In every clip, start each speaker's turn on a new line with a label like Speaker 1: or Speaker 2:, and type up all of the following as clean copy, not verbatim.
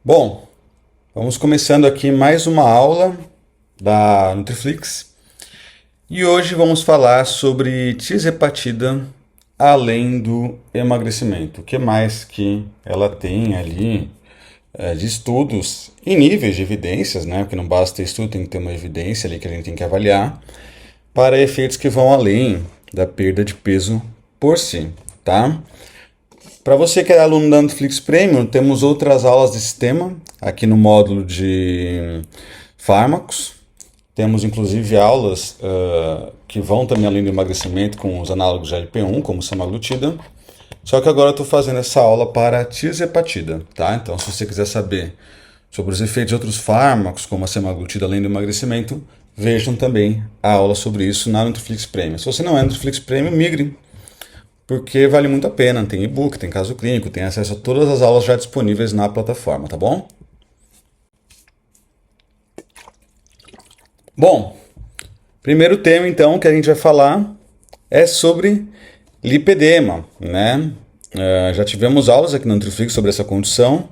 Speaker 1: Bom, vamos começando aqui mais uma aula da Nutriflix e hoje vamos falar sobre tisepatida além do emagrecimento. O que mais que ela tem ali de estudos e níveis de evidências, né? Porque não basta ter estudo, tem que ter uma evidência ali que a gente tem que avaliar para efeitos que vão além da perda de peso por si, tá? Para você que é aluno da Netflix Premium, temos outras aulas desse tema aqui no módulo de fármacos. Temos inclusive aulas que vão também além do emagrecimento com os análogos de GLP-1, como semaglutida. Só que agora eu estou fazendo essa aula para tisepatida, tá? Então, se você quiser saber sobre os efeitos de outros fármacos, como a semaglutida além do emagrecimento, vejam também a aula sobre isso na Netflix Premium. Se você não é Netflix Premium, migre, porque vale muito a pena. Tem e-book, tem caso clínico, tem acesso a todas as aulas já disponíveis na plataforma, tá bom? Bom, primeiro tema então que a gente vai falar é sobre lipedema, né? Já tivemos aulas aqui no Nutriflix sobre essa condição,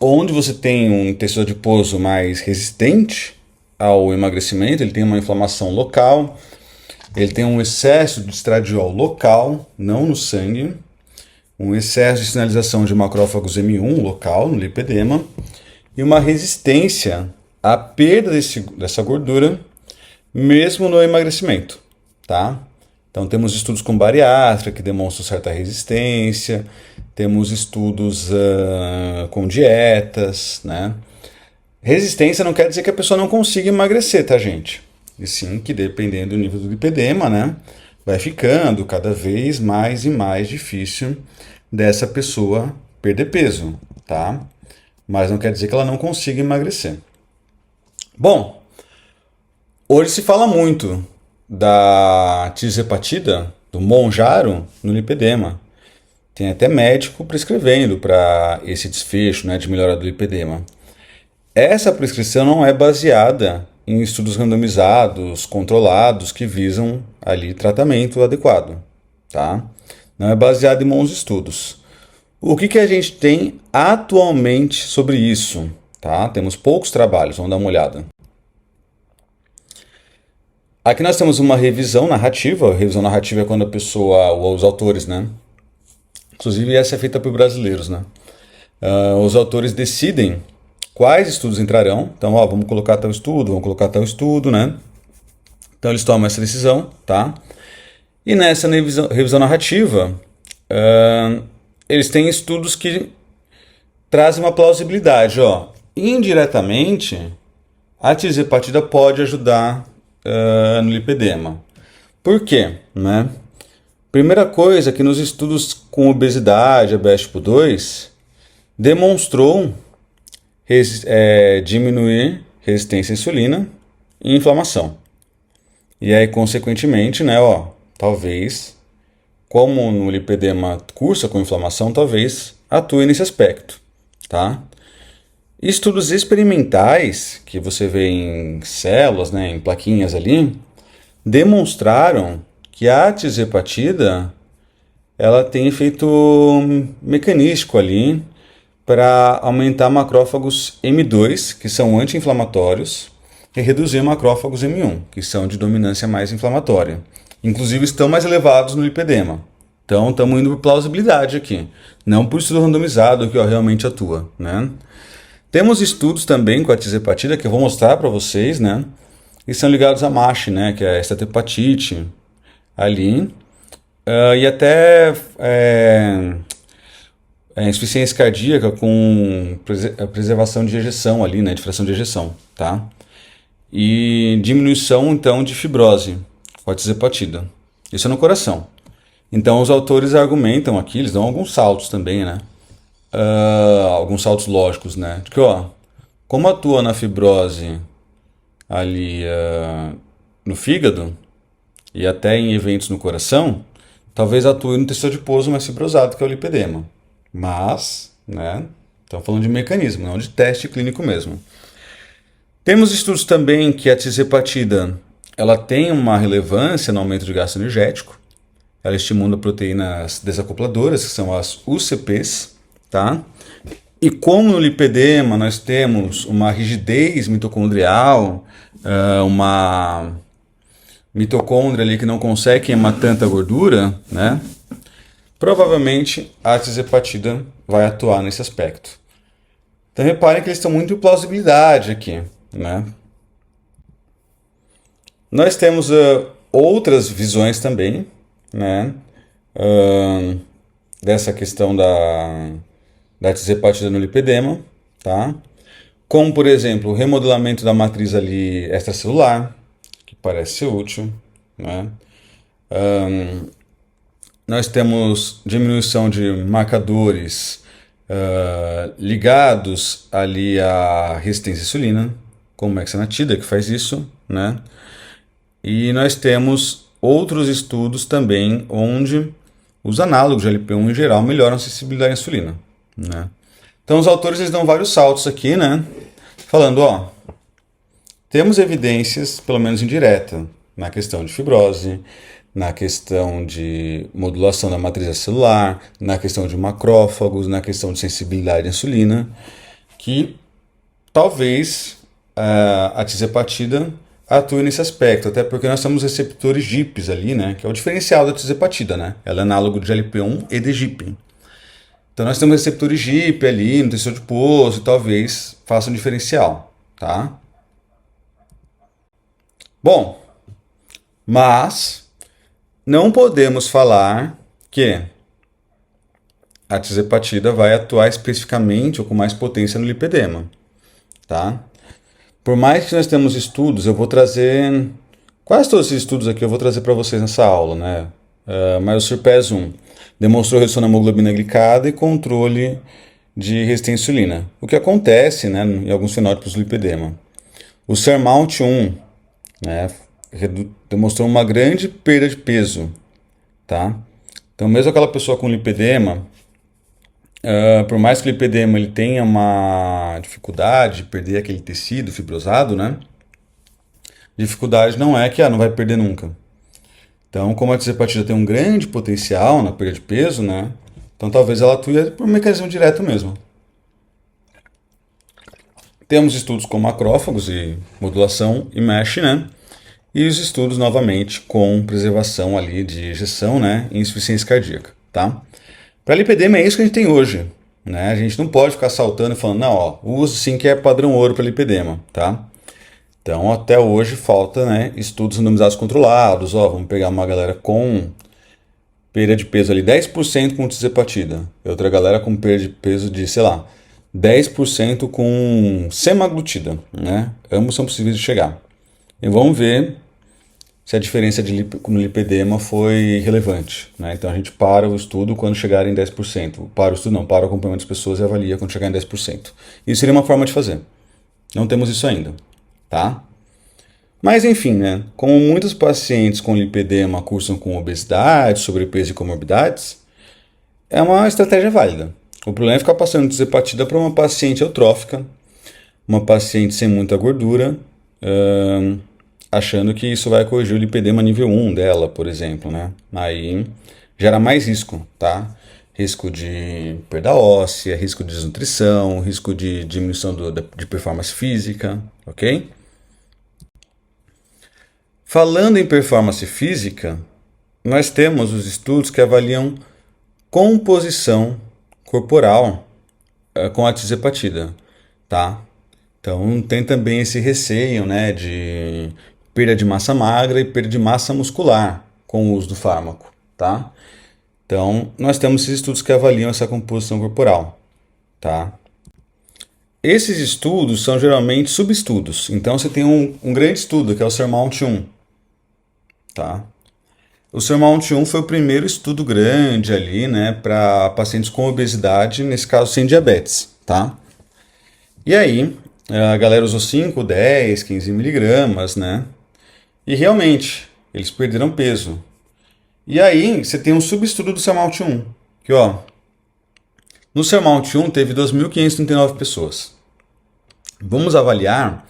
Speaker 1: onde você tem um tecido adiposo mais resistente ao emagrecimento, ele tem uma inflamação local, ele tem um excesso de estradiol local, não no sangue, um excesso de sinalização de macrófagos M1 local no lipedema e uma resistência à perda dessa gordura, mesmo no emagrecimento, tá? Então temos estudos com bariátrica que demonstram certa resistência, temos estudos com dietas, né? Resistência não quer dizer que a pessoa não consiga emagrecer, tá, gente? E sim que dependendo do nível do lipedema, né, vai ficando cada vez mais e mais difícil dessa pessoa perder peso, tá? Mas não quer dizer que ela não consiga emagrecer. Bom, hoje se fala muito da tisepatida, do Mounjaro, no lipedema. Tem até médico prescrevendo para esse desfecho, né, de melhora do lipedema. Essa prescrição não é baseada em estudos randomizados, controlados, que visam ali tratamento adequado, tá? Não é baseada em bons estudos. O que a gente tem atualmente sobre isso, tá? Temos poucos trabalhos, vamos dar uma olhada. Aqui nós temos uma revisão narrativa. A revisão narrativa é quando a pessoa, os autores, né? Inclusive essa é feita por brasileiros, né? Os autores decidem quais estudos entrarão. Então, vamos colocar tal estudo, né? Então eles tomam essa decisão, tá? E nessa revisão narrativa, eles têm estudos que trazem uma plausibilidade, indiretamente, a tisepatida pode ajudar no lipedema. Por quê? Né? Primeira coisa que nos estudos com obesidade, diabetes tipo 2, demonstrou diminuir resistência à insulina e inflamação. E aí, consequentemente, né, talvez, como no lipedema cursa com inflamação, talvez atue nesse aspecto, tá? Estudos experimentais, que você vê em células, né, em plaquinhas ali, demonstraram que a tisepatida ela tem efeito mecanístico ali para aumentar macrófagos M2, que são anti-inflamatórios, e reduzir macrófagos M1, que são de dominância mais inflamatória. Inclusive estão mais elevados no lipedema. Então estamos indo por plausibilidade aqui, não por estudo randomizado que realmente atua, né? Temos estudos também com a tisepatida que eu vou mostrar para vocês, né? E são ligados a MASH, né? Que é a esteatohepatite ali, e até insuficiência cardíaca com preservação de ejeção ali, né? De fração de ejeção, tá? E diminuição então de fibrose com a tisepatida. Isso é no coração. Então os autores argumentam aqui, eles dão alguns saltos também, né? Alguns saltos lógicos, né? De que, como atua na fibrose ali no fígado e até em eventos no coração, talvez atue no tecido adiposo mais fibrosado, que é o lipedema. Mas, né? Estamos falando de mecanismo, não de teste clínico mesmo. Temos estudos também que a tisepatida ela tem uma relevância no aumento de gasto energético. Ela estimula proteínas desacopladoras, que são as UCPs, tá? E como no lipedema nós temos uma rigidez mitocondrial, uma mitocôndria ali que não consegue queimar tanta gordura, né? Provavelmente a tisepatida vai atuar nesse aspecto. Então reparem que eles estão muito em plausibilidade aqui, né? Nós temos outras visões também, né? Dessa questão da tisepatida no lipedema, tá? Como, por exemplo, o remodelamento da matriz ali extracelular, que parece ser útil, né? Nós temos diminuição de marcadores ligados ali à resistência à insulina, como a hexanatida, que faz isso, né? E nós temos outros estudos também onde os análogos de LP1 em geral melhoram a sensibilidade à insulina, né? Então os autores eles dão vários saltos aqui, né? Falando, ó, temos evidências, pelo menos indireta, na questão de fibrose, na questão de modulação da matriz celular, na questão de macrófagos, na questão de sensibilidade à insulina, que talvez a tisepatida atue nesse aspecto, até porque nós temos receptores GIPs ali, né, que é o diferencial da tisepatida, né? Ela é análogo de GLP-1 e de GIP. Então nós temos receptores GIP ali no tecido adiposo e talvez faça um diferencial, tá? Bom, mas não podemos falar que a tisepatida vai atuar especificamente ou com mais potência no lipedema, tá? Por mais que nós temos estudos, eu vou trazer quase todos esses estudos aqui eu vou trazer para vocês nessa aula, né? Mas o SURPASS-1 demonstrou redução na hemoglobina glicada e controle de resistência à insulina. O que acontece, né, em alguns fenótipos do lipedema. O SURMOUNT-1, né, demonstrou uma grande perda de peso, tá? Então, mesmo aquela pessoa com lipedema, por mais que o lipedema ele tenha uma dificuldade de perder aquele tecido fibrosado, né? Dificuldade não é que não vai perder nunca. Então, como a tisepatida tem um grande potencial na perda de peso, né? Então, talvez ela atue por um mecanismo direto mesmo. Temos estudos com macrófagos e modulação e MESH, né? E os estudos, novamente, com preservação ali de ejeção, né? E insuficiência cardíaca, tá? Para lipedema é isso que a gente tem hoje, né? A gente não pode ficar saltando e falando, não, ó, o uso sim que é padrão ouro para lipedema, tá? Então, até hoje falta, né, estudos randomizados controlados, ó, vamos pegar uma galera com perda de peso ali 10% com tisepatida, e outra galera com perda de peso de, sei lá, 10% com semaglutida, né? Ambos são possíveis de chegar. E vamos ver se a diferença no lipedema foi relevante, né? Então a gente para o estudo quando chegar em 10%. Para o estudo não, para o acompanhamento das pessoas e avalia quando chegar em 10%. Isso seria uma forma de fazer. Não temos isso ainda, tá? Mas enfim, né? Como muitos pacientes com lipedema cursam com obesidade, sobrepeso e comorbidades, é uma estratégia válida. O problema é ficar passando tisepatida para uma paciente eutrófica, uma paciente sem muita gordura, achando que isso vai corrigir o lipedema nível 1 dela, por exemplo, né? Aí gera mais risco, tá? Risco de perda óssea, risco de desnutrição, risco de diminuição de performance física, ok? Falando em performance física, nós temos os estudos que avaliam composição corporal com a tisepatida, tá? Então tem também esse receio, né, de perda de massa magra e perda de massa muscular com o uso do fármaco, tá? Então nós temos esses estudos que avaliam essa composição corporal, tá? Esses estudos são geralmente subestudos. Então você tem um grande estudo que é o SURMOUNT-1, tá? O SURMOUNT-1 foi o primeiro estudo grande ali, né, para pacientes com obesidade, nesse caso sem diabetes, tá? E aí, a galera usou 5, 10, 15 miligramas, né? E realmente, eles perderam peso. E aí, você tem um subestudo do SURMOUNT-1, que ó, no SURMOUNT-1 teve 2.539 pessoas. Vamos avaliar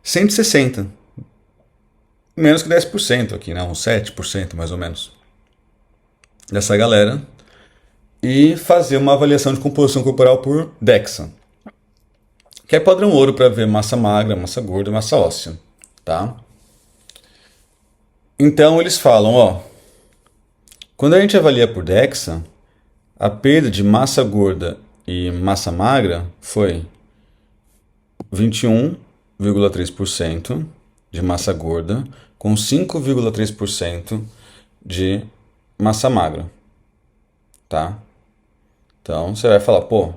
Speaker 1: 160. Menos que 10% aqui, né? Uns 7% mais ou menos. Dessa galera. e fazer uma avaliação de composição corporal por DEXA, que é padrão ouro para ver massa magra, massa gorda e massa óssea, tá? Então eles falam, ó, quando a gente avalia por DEXA, a perda de massa gorda e massa magra foi 21,3% de massa gorda com 5,3% de massa magra, tá? Então você vai falar, pô,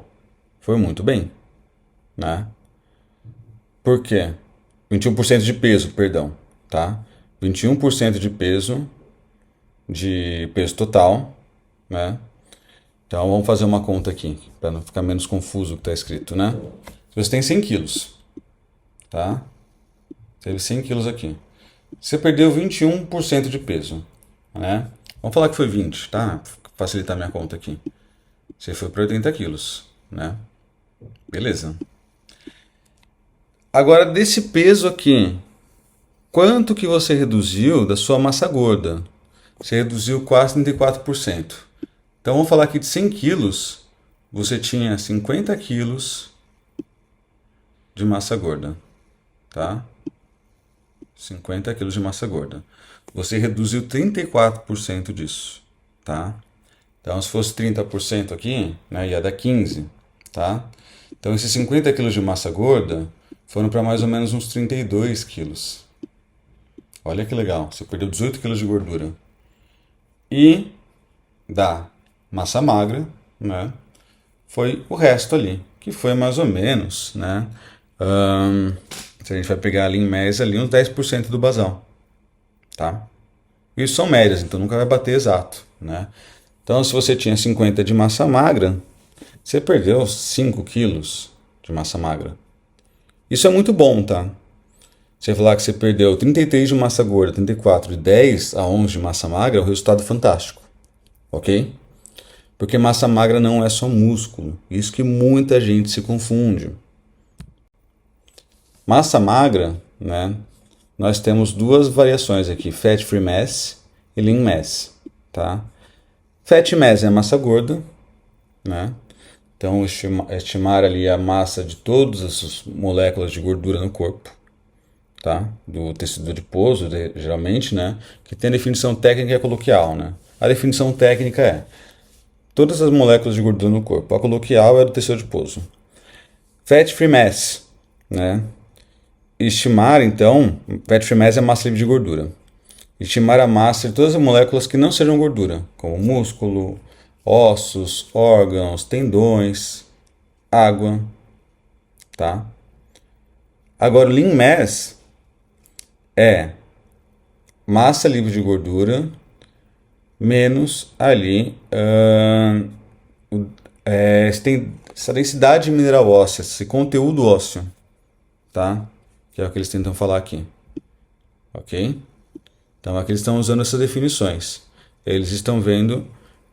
Speaker 1: foi muito bem, né? Por quê? 21% de peso, perdão, tá? 21% de peso total, né? Então vamos fazer uma conta aqui, para não ficar menos confuso o que está escrito, né? Você tem 100 quilos, tá? Teve 100 quilos aqui. Você perdeu 21% de peso, né? Vamos falar que foi 20, tá? Facilitar minha conta aqui. Você foi para 80 quilos, né? Beleza. Agora, desse peso aqui, quanto que você reduziu da sua massa gorda? Você reduziu quase 34%. Então, vamos falar aqui de 100 quilos, você tinha 50 quilos de massa gorda, tá? 50 quilos de massa gorda. Você reduziu 34% disso, tá? Então, se fosse 30% aqui, né, ia dar 15, tá? Então, esses 50 quilos de massa gorda foram para mais ou menos uns 32 quilos. Olha que legal, você perdeu 18 quilos de gordura. E da massa magra, né, foi o resto ali, que foi mais ou menos, né, se a gente vai pegar ali em média, ali uns 10% do basal, tá? Isso são médias, então nunca vai bater exato, né? Então, se você tinha 50 de massa magra, você perdeu 5 quilos de massa magra. Isso é muito bom, tá? Você falar que você perdeu 33 de massa gorda, 34 de 10 a 11 de massa magra, é um resultado fantástico, ok? Porque massa magra não é só músculo, isso que muita gente se confunde. Massa magra, né? Nós temos duas variações aqui, Fat Free Mass e Lean Mass, tá? Fat Mass é a massa gorda, né? Então, estimar ali a massa de todas as moléculas de gordura no corpo, tá? Do tecido adiposo, geralmente, né? Que tem a definição técnica e a coloquial, né? A definição técnica é todas as moléculas de gordura no corpo. A coloquial é do tecido adiposo. Fat Free Mass, né? Estimar, então, Fat Free Mass é a massa livre de gordura. Estimar a massa de todas as moléculas que não sejam gordura, como músculo, ossos, órgãos, tendões, água, tá? Agora, o Lean Mass é massa livre de gordura menos ali essa densidade mineral óssea, esse conteúdo ósseo, tá? Que é o que eles tentam falar aqui, ok? Então aqui eles estão usando essas definições. Eles estão vendo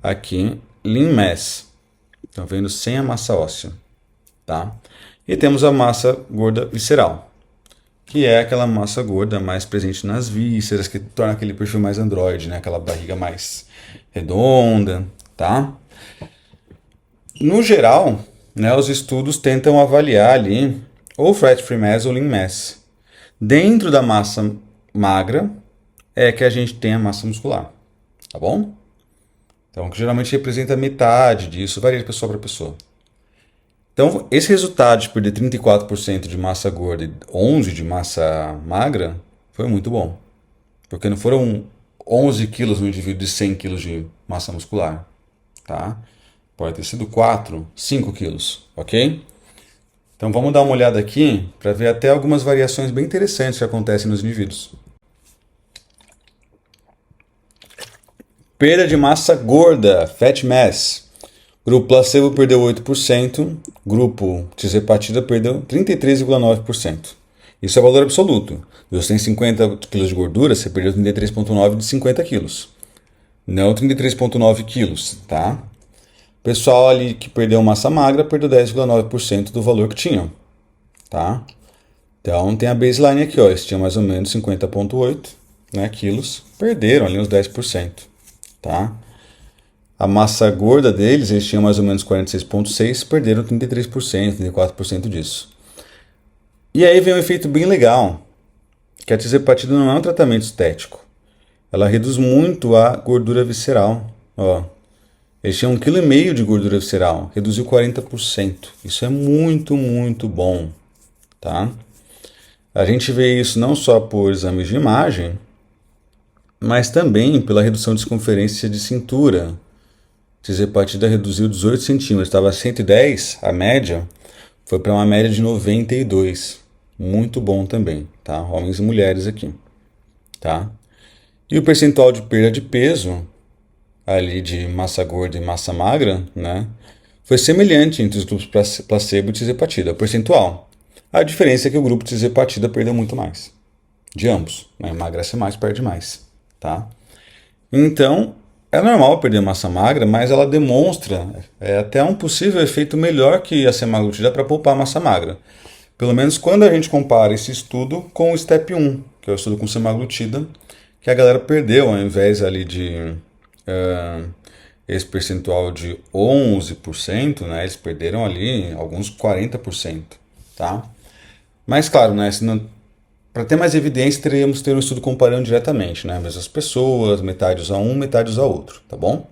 Speaker 1: aqui Lean Mass, estão vendo sem a massa óssea, tá? E temos a massa gorda visceral, que é aquela massa gorda mais presente nas vísceras, que torna aquele perfil mais androide, né? Aquela barriga mais redonda, tá? No geral, né, os estudos tentam avaliar ali ou Fat Free Mass ou Lean Mass. Dentro da massa magra é que a gente tem a massa muscular, tá bom? Então, que geralmente representa metade disso, varia de pessoa para pessoa. Então, esse resultado de perder 34% de massa gorda e 11% de massa magra foi muito bom. Porque não foram 11 quilos no indivíduo de 100 quilos de massa muscular, tá? Pode ter sido 4, 5 quilos, ok? Então, vamos dar uma olhada aqui para ver até algumas variações bem interessantes que acontecem nos indivíduos. Perda de massa gorda, Fat Mass. Grupo placebo perdeu 8%, grupo tirzepatida perdeu 33,9%. Isso é valor absoluto. Se você tem 50 kg de gordura, você perdeu 33,9 de 50 kg. Não 33,9 kg, tá? O pessoal ali que perdeu massa magra perdeu 10,9% do valor que tinham, tá? Então tem a baseline aqui, ó. Eles tinham mais ou menos 50,8, né, quilos. Perderam ali uns 10%, tá? A massa gorda deles, eles tinham mais ou menos 46,6%, perderam 33%, 34% disso. E aí vem um efeito bem legal, que a tirzepatida não é um tratamento estético. Ela reduz muito a gordura visceral. Ó, eles tinham 1,5 kg de gordura visceral, reduziu 40%. Isso é muito, muito bom, tá? A gente vê isso não só por exames de imagem, mas também pela redução de circunferência de cintura. A tirzepatida reduziu 18 centímetros, estava 110, a média, foi para uma média de 92. Muito bom também, tá? Homens e mulheres aqui, tá? E o percentual de perda de peso, ali de massa gorda e massa magra, né? Foi semelhante entre os grupos placebo e tirzepatida, percentual. A diferença é que o grupo tirzepatida perdeu muito mais. De ambos, né? Emagrece mais, perde mais, tá? Então, é normal perder massa magra, mas ela demonstra até um possível efeito melhor que a semaglutida para poupar massa magra. Pelo menos quando a gente compara esse estudo com o STEP 1, que é o estudo com semaglutida, que a galera perdeu, ao invés ali de esse percentual de 11%, né, eles perderam ali alguns 40%, tá? Mas claro, né, para ter mais evidência, teríamos que ter um estudo comparando diretamente, né, mesmas pessoas, metade usa um, metade usa outro, tá bom?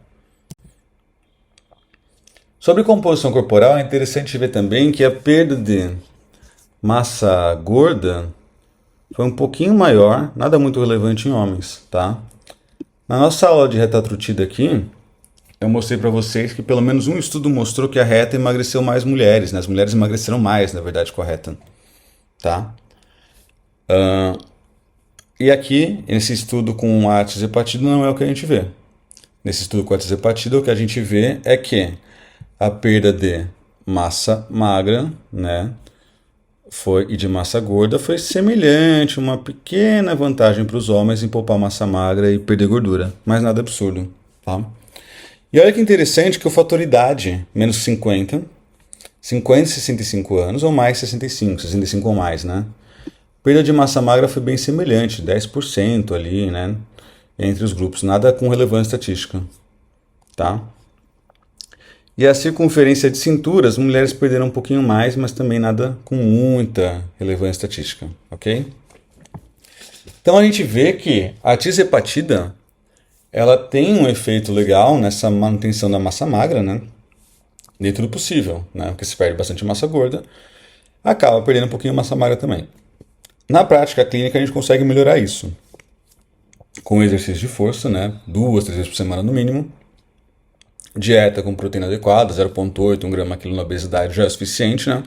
Speaker 1: Sobre composição corporal, é interessante ver também que a perda de massa gorda foi um pouquinho maior, nada muito relevante em homens, tá? Na nossa aula de reta trutida aqui, eu mostrei para vocês que pelo menos um estudo mostrou que a reta emagreceu mais mulheres, né? As mulheres emagreceram mais, na verdade, com a reta, tá? E aqui, nesse estudo com a tirzepatida, não é o que a gente vê. Nesse estudo com a tirzepatida, o que a gente vê é que a perda de massa magra, né, e de massa gorda foi semelhante, uma pequena vantagem para os homens em poupar massa magra e perder gordura, mas nada absurdo, tá? E olha que interessante que o fator idade, menos 50 e 65 anos ou mais 65 ou mais, né? Perda de massa magra foi bem semelhante, 10% ali, né? Entre os grupos, nada com relevância estatística, tá? E a circunferência de cintura, as mulheres perderam um pouquinho mais, mas também nada com muita relevância estatística, ok? Então a gente vê que a tirzepatida, ela tem um efeito legal nessa manutenção da massa magra, né? Dentro do possível, né? Porque se perde bastante massa gorda, acaba perdendo um pouquinho de massa magra também. Na prática clínica a gente consegue melhorar isso com exercício de força, né? 2, 3 vezes por semana no mínimo. Dieta com proteína adequada, 0,8, 1 grama quilo na obesidade já é o suficiente, né?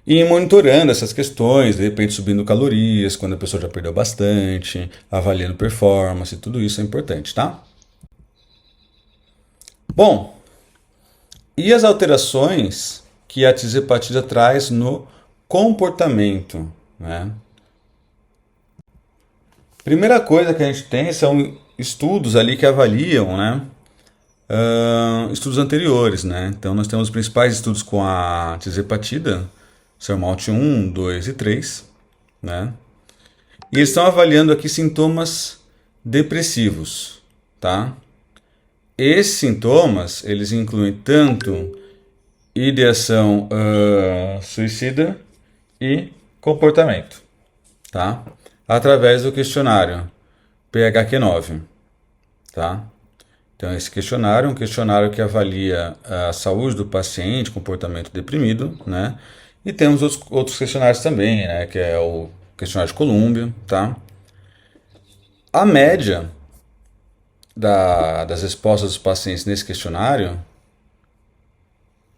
Speaker 1: E monitorando essas questões, de repente subindo calorias, quando a pessoa já perdeu bastante, avaliando performance, tudo isso é importante, tá? Bom, e as alterações que a tirzepatida traz no comportamento, né? Primeira coisa que a gente tem são estudos ali que avaliam, né? Estudos anteriores, né? Então nós temos os principais estudos com a tirzepatida, SURMOUNT 1, 2 e 3, né? E eles estão avaliando aqui sintomas depressivos, tá? Esses sintomas, eles incluem tanto ideação suicida e comportamento, tá? Através do questionário PHQ-9, tá? Então, esse questionário é um questionário que avalia a saúde do paciente, comportamento deprimido, né? E temos outros questionários também, né? Que é o questionário de Columbia, tá? A média das respostas dos pacientes nesse questionário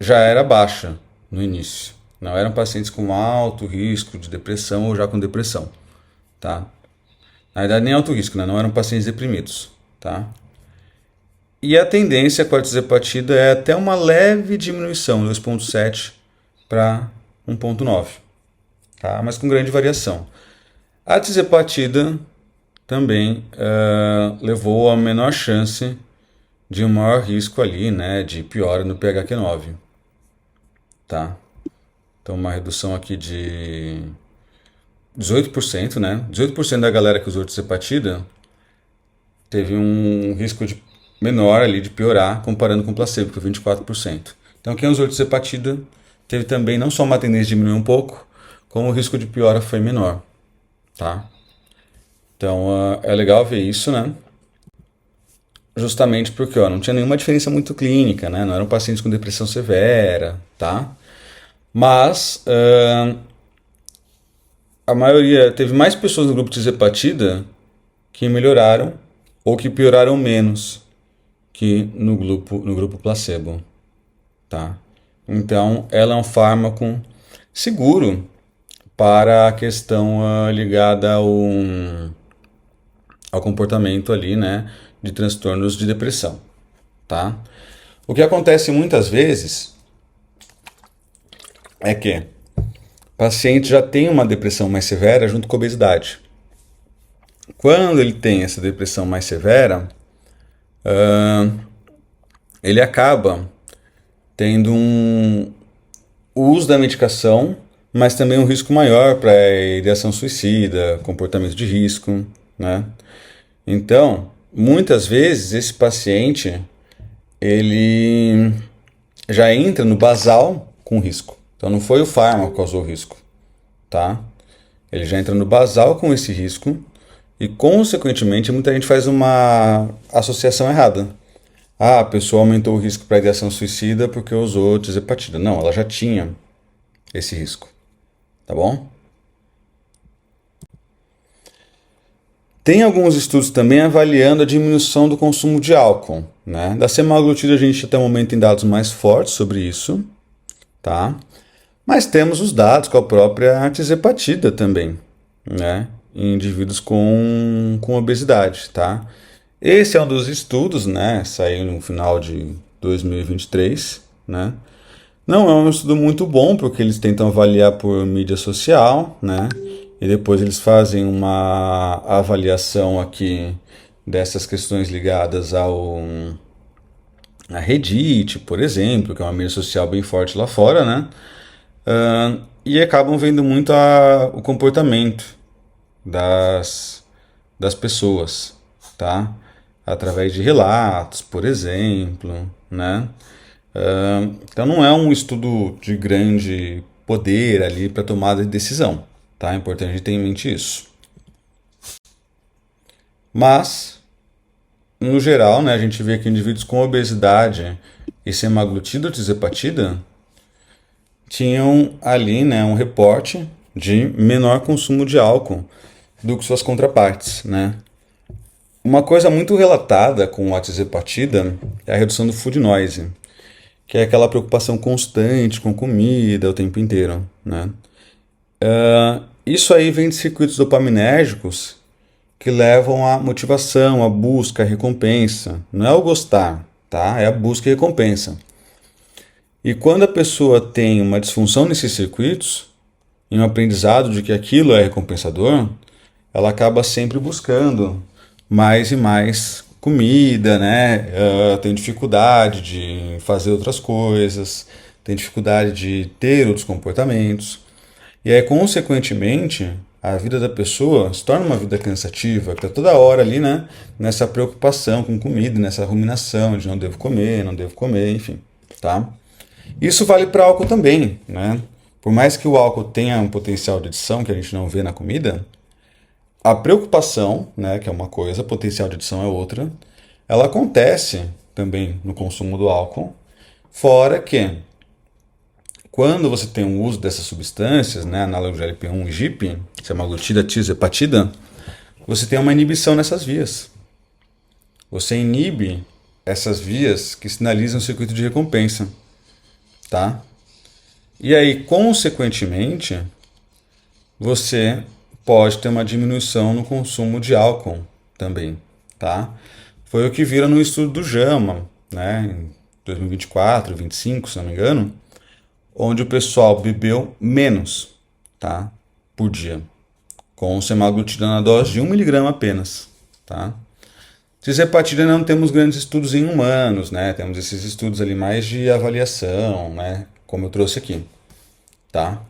Speaker 1: já era baixa no início. Não eram pacientes com alto risco de depressão ou já com depressão, tá? Na verdade, nem alto risco, né? Não eram pacientes deprimidos, tá? E a tendência com a tirzepatida é até uma leve diminuição, 2,7 para 1,9, tá? Mas com grande variação. A tirzepatida também levou a menor chance de um maior risco ali, né, de piora no PHQ-9, tá? Então uma redução aqui de 18%, né? 18% da galera que usou tirzepatida teve um risco de menor ali de piorar comparando com o placebo, que é 24%. Então quem usou tirzepatida teve também não só uma tendência de diminuir um pouco, como o risco de piora foi menor, tá? Então é legal ver isso, né? Justamente porque não tinha nenhuma diferença muito clínica, né? Não eram pacientes com depressão severa, tá? Mas a maioria, teve mais pessoas no grupo de tirzepatida que melhoraram ou que pioraram menos que no grupo placebo, tá? Então, ela é um fármaco seguro para a questão ligada ao comportamento ali, né, de transtornos de depressão, tá? O que acontece muitas vezes é que o paciente já tem uma depressão mais severa junto com a obesidade. Quando ele tem essa depressão mais severa, ele acaba tendo o uso da medicação, mas também um risco maior para ideação suicida, comportamento de risco, né? Então, muitas vezes esse paciente ele já entra no basal com risco. Então não foi o fármaco que causou o risco, tá? Ele já entra no basal com esse risco e, consequentemente, muita gente faz uma associação errada. A pessoa aumentou o risco para ideação suicida porque usou tirzepatida. Não, ela já tinha esse risco, tá bom? Tem alguns estudos também avaliando a diminuição do consumo de álcool, né? Da semaglutida a gente até o momento tem dados mais fortes sobre isso, tá? Mas temos os dados com a própria tirzepatida também, né? Em indivíduos com obesidade, tá? Esse é um dos estudos, né? Saiu no final de 2023, né? Não é um estudo muito bom, porque eles tentam avaliar por mídia social, né? E depois eles fazem uma avaliação aqui dessas questões ligadas a Reddit, por exemplo, que é uma mídia social bem forte lá fora, né? E acabam vendo muito o comportamento das pessoas, tá? Através de relatos, por exemplo, né? Então não é um estudo de grande poder ali para tomada de decisão, tá? É importante a gente ter em mente isso. Mas, no geral, né, a gente vê que indivíduos com obesidade e semaglutida ou tirzepatida tinham ali, né, um reporte de menor consumo de álcool do que suas contrapartes, né? Uma coisa muito relatada com a tirzepatida é a redução do food noise, que é aquela preocupação constante com comida o tempo inteiro, né? Isso aí vem de circuitos dopaminérgicos que levam à motivação, à busca, à recompensa. Não é o gostar, tá? É a busca e recompensa. E quando a pessoa tem uma disfunção nesses circuitos, em um aprendizado de que aquilo é recompensador, ela acaba sempre buscando mais e mais comida, né? Tem dificuldade de fazer outras coisas, tem dificuldade de ter outros comportamentos. E aí, consequentemente, a vida da pessoa se torna uma vida cansativa, que está toda hora ali, né? Nessa preocupação com comida, nessa ruminação de não devo comer, enfim, tá? Isso vale para álcool também, né? Por mais que o álcool tenha um potencial de adição que a gente não vê na comida, a preocupação, né, que é uma coisa, potencial de adição é outra, ela acontece também no consumo do álcool, fora que quando você tem um uso dessas substâncias, né, análogo de GLP-1 e GIP, semaglutida, tirzepatida, você tem uma inibição nessas vias. Você inibe essas vias que sinalizam o circuito de recompensa, tá? E aí, consequentemente, você pode ter uma diminuição no consumo de álcool também, tá? Foi o que viram no estudo do JAMA, né, em 2024, 2025, se não me engano, onde o pessoal bebeu menos, tá, por dia, com semaglutida na dose de 1 mg apenas, tá? Tirzepatida não temos grandes estudos em humanos, né? Temos esses estudos ali mais de avaliação, né? Como eu trouxe aqui, tá?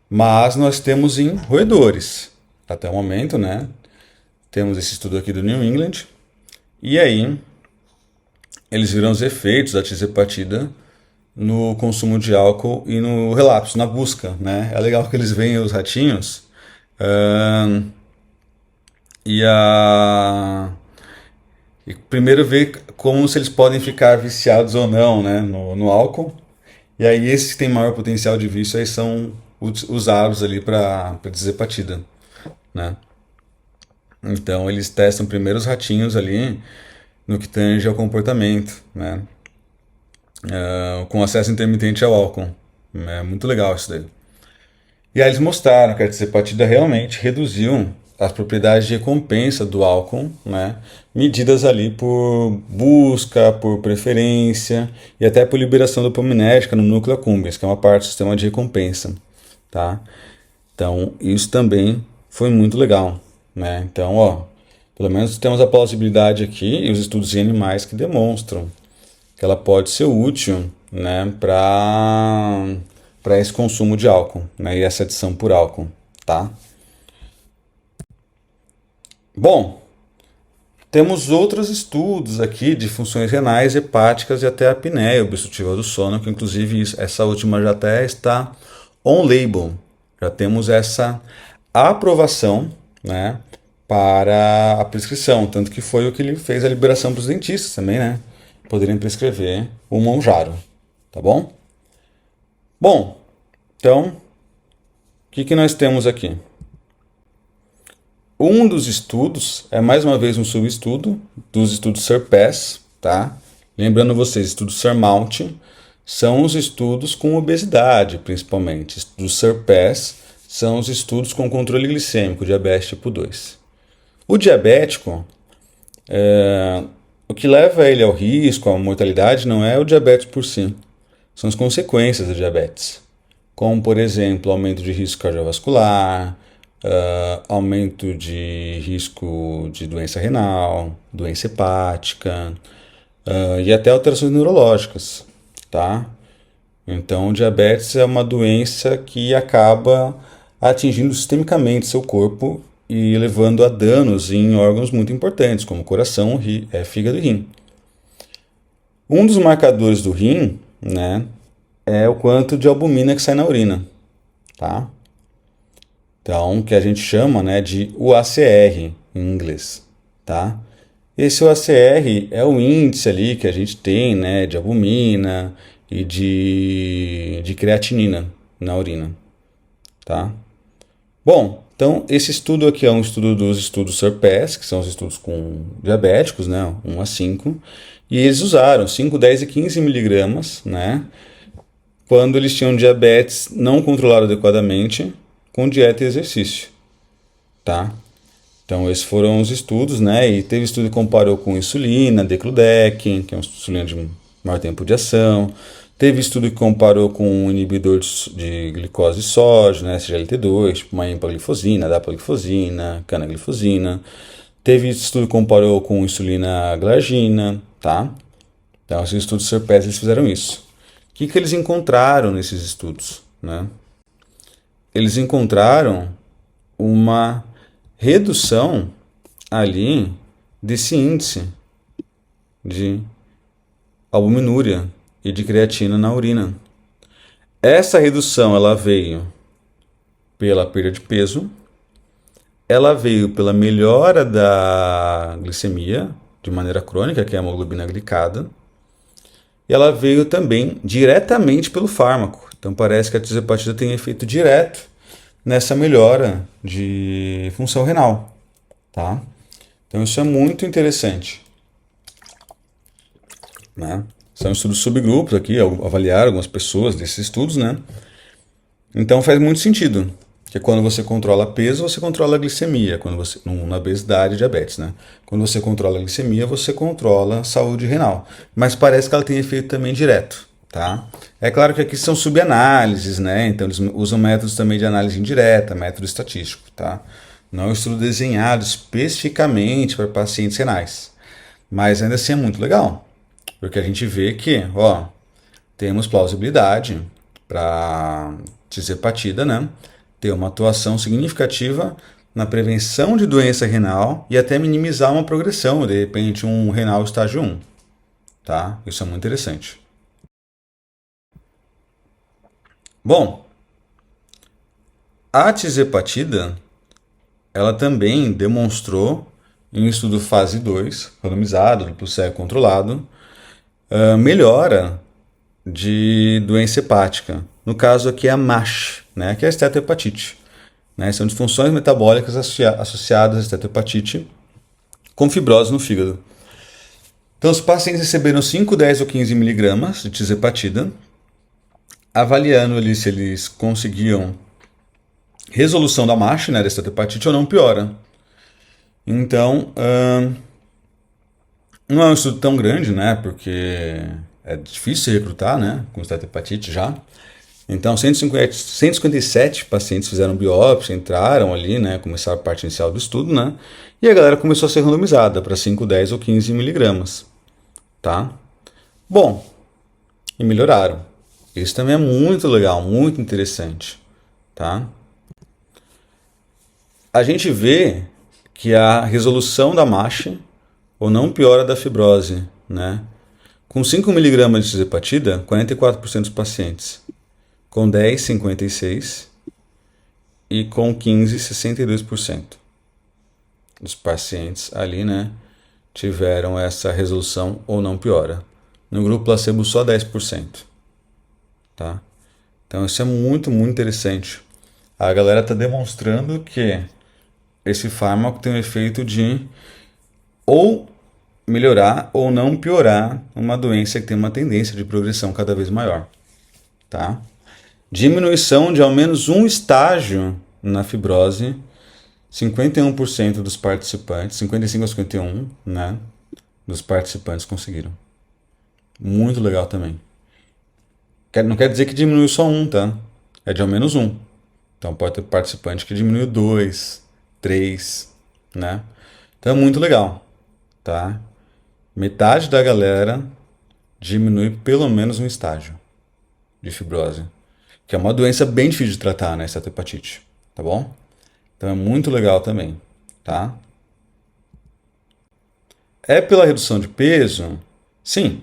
Speaker 1: Mas nós temos em roedores, até o momento, né? Temos esse estudo aqui do New England E aí, eles viram os efeitos da tizepatida no consumo de álcool e no relapso, na busca, né? É legal que eles veem os ratinhos ahn, e a e primeiro ver como se eles podem ficar viciados ou não, né, no álcool. E aí esses que têm maior potencial de vício aí são usados ali para deshepatida, né? Então eles testam primeiro os ratinhos ali no que tange ao comportamento, né? Com acesso intermitente ao álcool. É muito legal isso daí. E aí eles mostraram que a deshepatida realmente reduziu as propriedades de recompensa do álcool, né? Medidas ali por busca, por preferência e até por liberação dopaminérgica no núcleo accumbens, que é uma parte do sistema de recompensa, tá? Então, isso também foi muito legal, né? Então, ó, pelo menos temos a plausibilidade aqui e os estudos em animais que demonstram que ela pode ser útil, né, para esse consumo de álcool, né, e essa adição por álcool, tá? Bom, temos outros estudos aqui de funções renais, hepáticas e até a apneia obstrutiva do sono, que inclusive essa última já até está on-label. Já temos essa aprovação, né, para a prescrição, tanto que foi o que ele fez a liberação para os dentistas também, né? Poderem prescrever o Mounjaro, tá bom? Bom, então, o que nós temos aqui? Um dos estudos é mais uma vez um subestudo dos estudos SURPASS, tá? Lembrando vocês, estudos SURMOUNT são os estudos com obesidade, principalmente. Estudos SURPASS são os estudos com controle glicêmico, diabetes tipo 2. O diabético, o que leva ele ao risco, à mortalidade, não é o diabetes por si, são as consequências do diabetes, como, por exemplo, aumento de risco cardiovascular, aumento de risco de doença renal, doença hepática e até alterações neurológicas, tá? Então, diabetes é uma doença que acaba atingindo sistemicamente seu corpo e levando a danos em órgãos muito importantes, como coração, fígado e rim. Um dos marcadores do rim, né, é o quanto de albumina que sai na urina, tá? Então, que a gente chama, né, de UACR em inglês, tá? Esse UACR é o índice ali que a gente tem, né, de albumina e de creatinina na urina, tá? Bom, então esse estudo aqui é um estudo dos estudos SURPASS, que são os estudos com diabéticos, né, 1 a 5, e eles usaram 5, 10 e 15 miligramas, né, quando eles tinham diabetes não controlado adequadamente, com dieta e exercício, tá? Então esses foram os estudos, né? E teve estudo que comparou com insulina, Degludec, que é uma insulina de maior tempo de ação. Teve estudo que comparou com um inibidor de glicose sódio, né? SGLT2, tipo uma empaglifosina, dapaglifosina, canaglifosina. Teve estudo que comparou com insulina glargina, tá? Então esses estudos SURPASS eles fizeram isso. O que eles encontraram nesses estudos, né? Eles encontraram uma redução ali desse índice de albuminúria e de creatina na urina. Essa redução ela veio pela perda de peso, ela veio pela melhora da glicemia de maneira crônica, que é a hemoglobina glicada, e ela veio também diretamente pelo fármaco. Então parece que a tizepatida tem efeito direto nessa melhora de função renal, tá? Então isso é muito interessante, né? São estudos subgrupos aqui, avaliaram algumas pessoas desses estudos, né? Então faz muito sentido, que quando você controla peso, você controla a glicemia, quando você na obesidade e diabetes, né? Quando você controla a glicemia, você controla a saúde renal, mas parece que ela tem efeito também direto. Tá? É claro que aqui são subanálises, né? Então eles usam métodos também de análise indireta, método estatístico, tá? Não é um estudo desenhado especificamente para pacientes renais, mas ainda assim é muito legal, porque a gente vê que, ó, temos plausibilidade para tizepatida, né? Ter uma atuação significativa na prevenção de doença renal e até minimizar uma progressão, de repente um renal estágio 1. Tá? Isso é muito interessante. Bom, a tizepatida, ela também demonstrou em estudo fase 2, randomizado, duplo cego controlado, melhora de doença hepática. No caso aqui é a MASH, né, que é a esteatohepatite. Né, são disfunções metabólicas associadas à esteatohepatite com fibrose no fígado. Então, os pacientes receberam 5, 10 ou 15 miligramas de tizepatida, avaliando ali se eles conseguiam resolução da MASH, né, da esteatohepatite, ou não piora. Então, não é um estudo tão grande, né, porque é difícil recrutar, né, com esteatohepatite já. Então, 157 pacientes fizeram biópsia, entraram ali, né, começaram a parte inicial do estudo, né, e a galera começou a ser randomizada para 5, 10 ou 15 miligramas, tá? Bom, e melhoraram. Isso também é muito legal, muito interessante, tá? A gente vê que a resolução da MASH ou não piora da fibrose, né? Com 5 miligramas de tizepatida, 44% dos pacientes. Com 10, 56%. E com 15, 62% dos pacientes ali, né, tiveram essa resolução ou não piora. No grupo placebo, só 10%. Tá? Então, isso é muito, muito interessante. A galera está demonstrando que esse fármaco tem o efeito de ou melhorar ou não piorar uma doença que tem uma tendência de progressão cada vez maior. Tá? Diminuição de ao menos um estágio na fibrose, 51% dos participantes, 55 a 51, né, dos participantes conseguiram. Muito legal também. Não quer dizer que diminuiu só um, tá? É de ao menos um. Então pode ter participante que diminuiu 2, 3, né? Então é muito legal, tá? Metade da galera diminui pelo menos um estágio de fibrose, que é uma doença bem difícil de tratar, né, essa hepatite, tá bom? Então é muito legal também, tá? É pela redução de peso? Sim,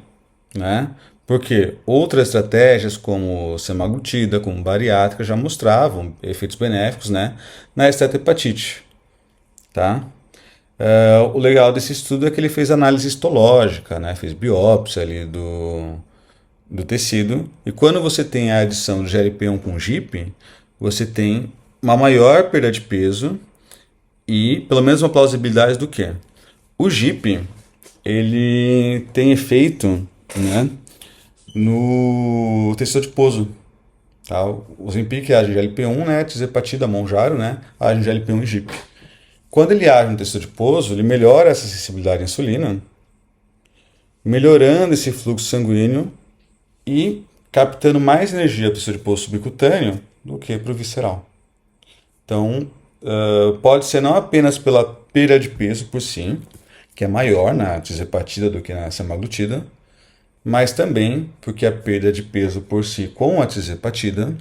Speaker 1: né? Porque outras estratégias como semaglutida, como bariátrica, já mostravam efeitos benéficos, né, na esteatohepatite, tá? O legal desse estudo é que ele fez análise histológica, né? Fez biópsia ali do tecido. E quando você tem a adição do GLP-1 com GIP, você tem uma maior perda de peso e pelo menos uma plausibilidade do que? O GIP, ele tem efeito, né, no tecido adiposo. Tá? O Ozempic age GLP-1, né? Tizepatida, Mounjaro, né? Age GLP-1 e GIP. Quando ele age no tecido adiposo, ele melhora essa sensibilidade à insulina, melhorando esse fluxo sanguíneo e captando mais energia para o tecido adiposo subcutâneo do que para o visceral. Então, pode ser não apenas pela perda de peso por si, que é maior na tizepatida do que na semaglutida, mas também porque a perda de peso por si com a tizepatida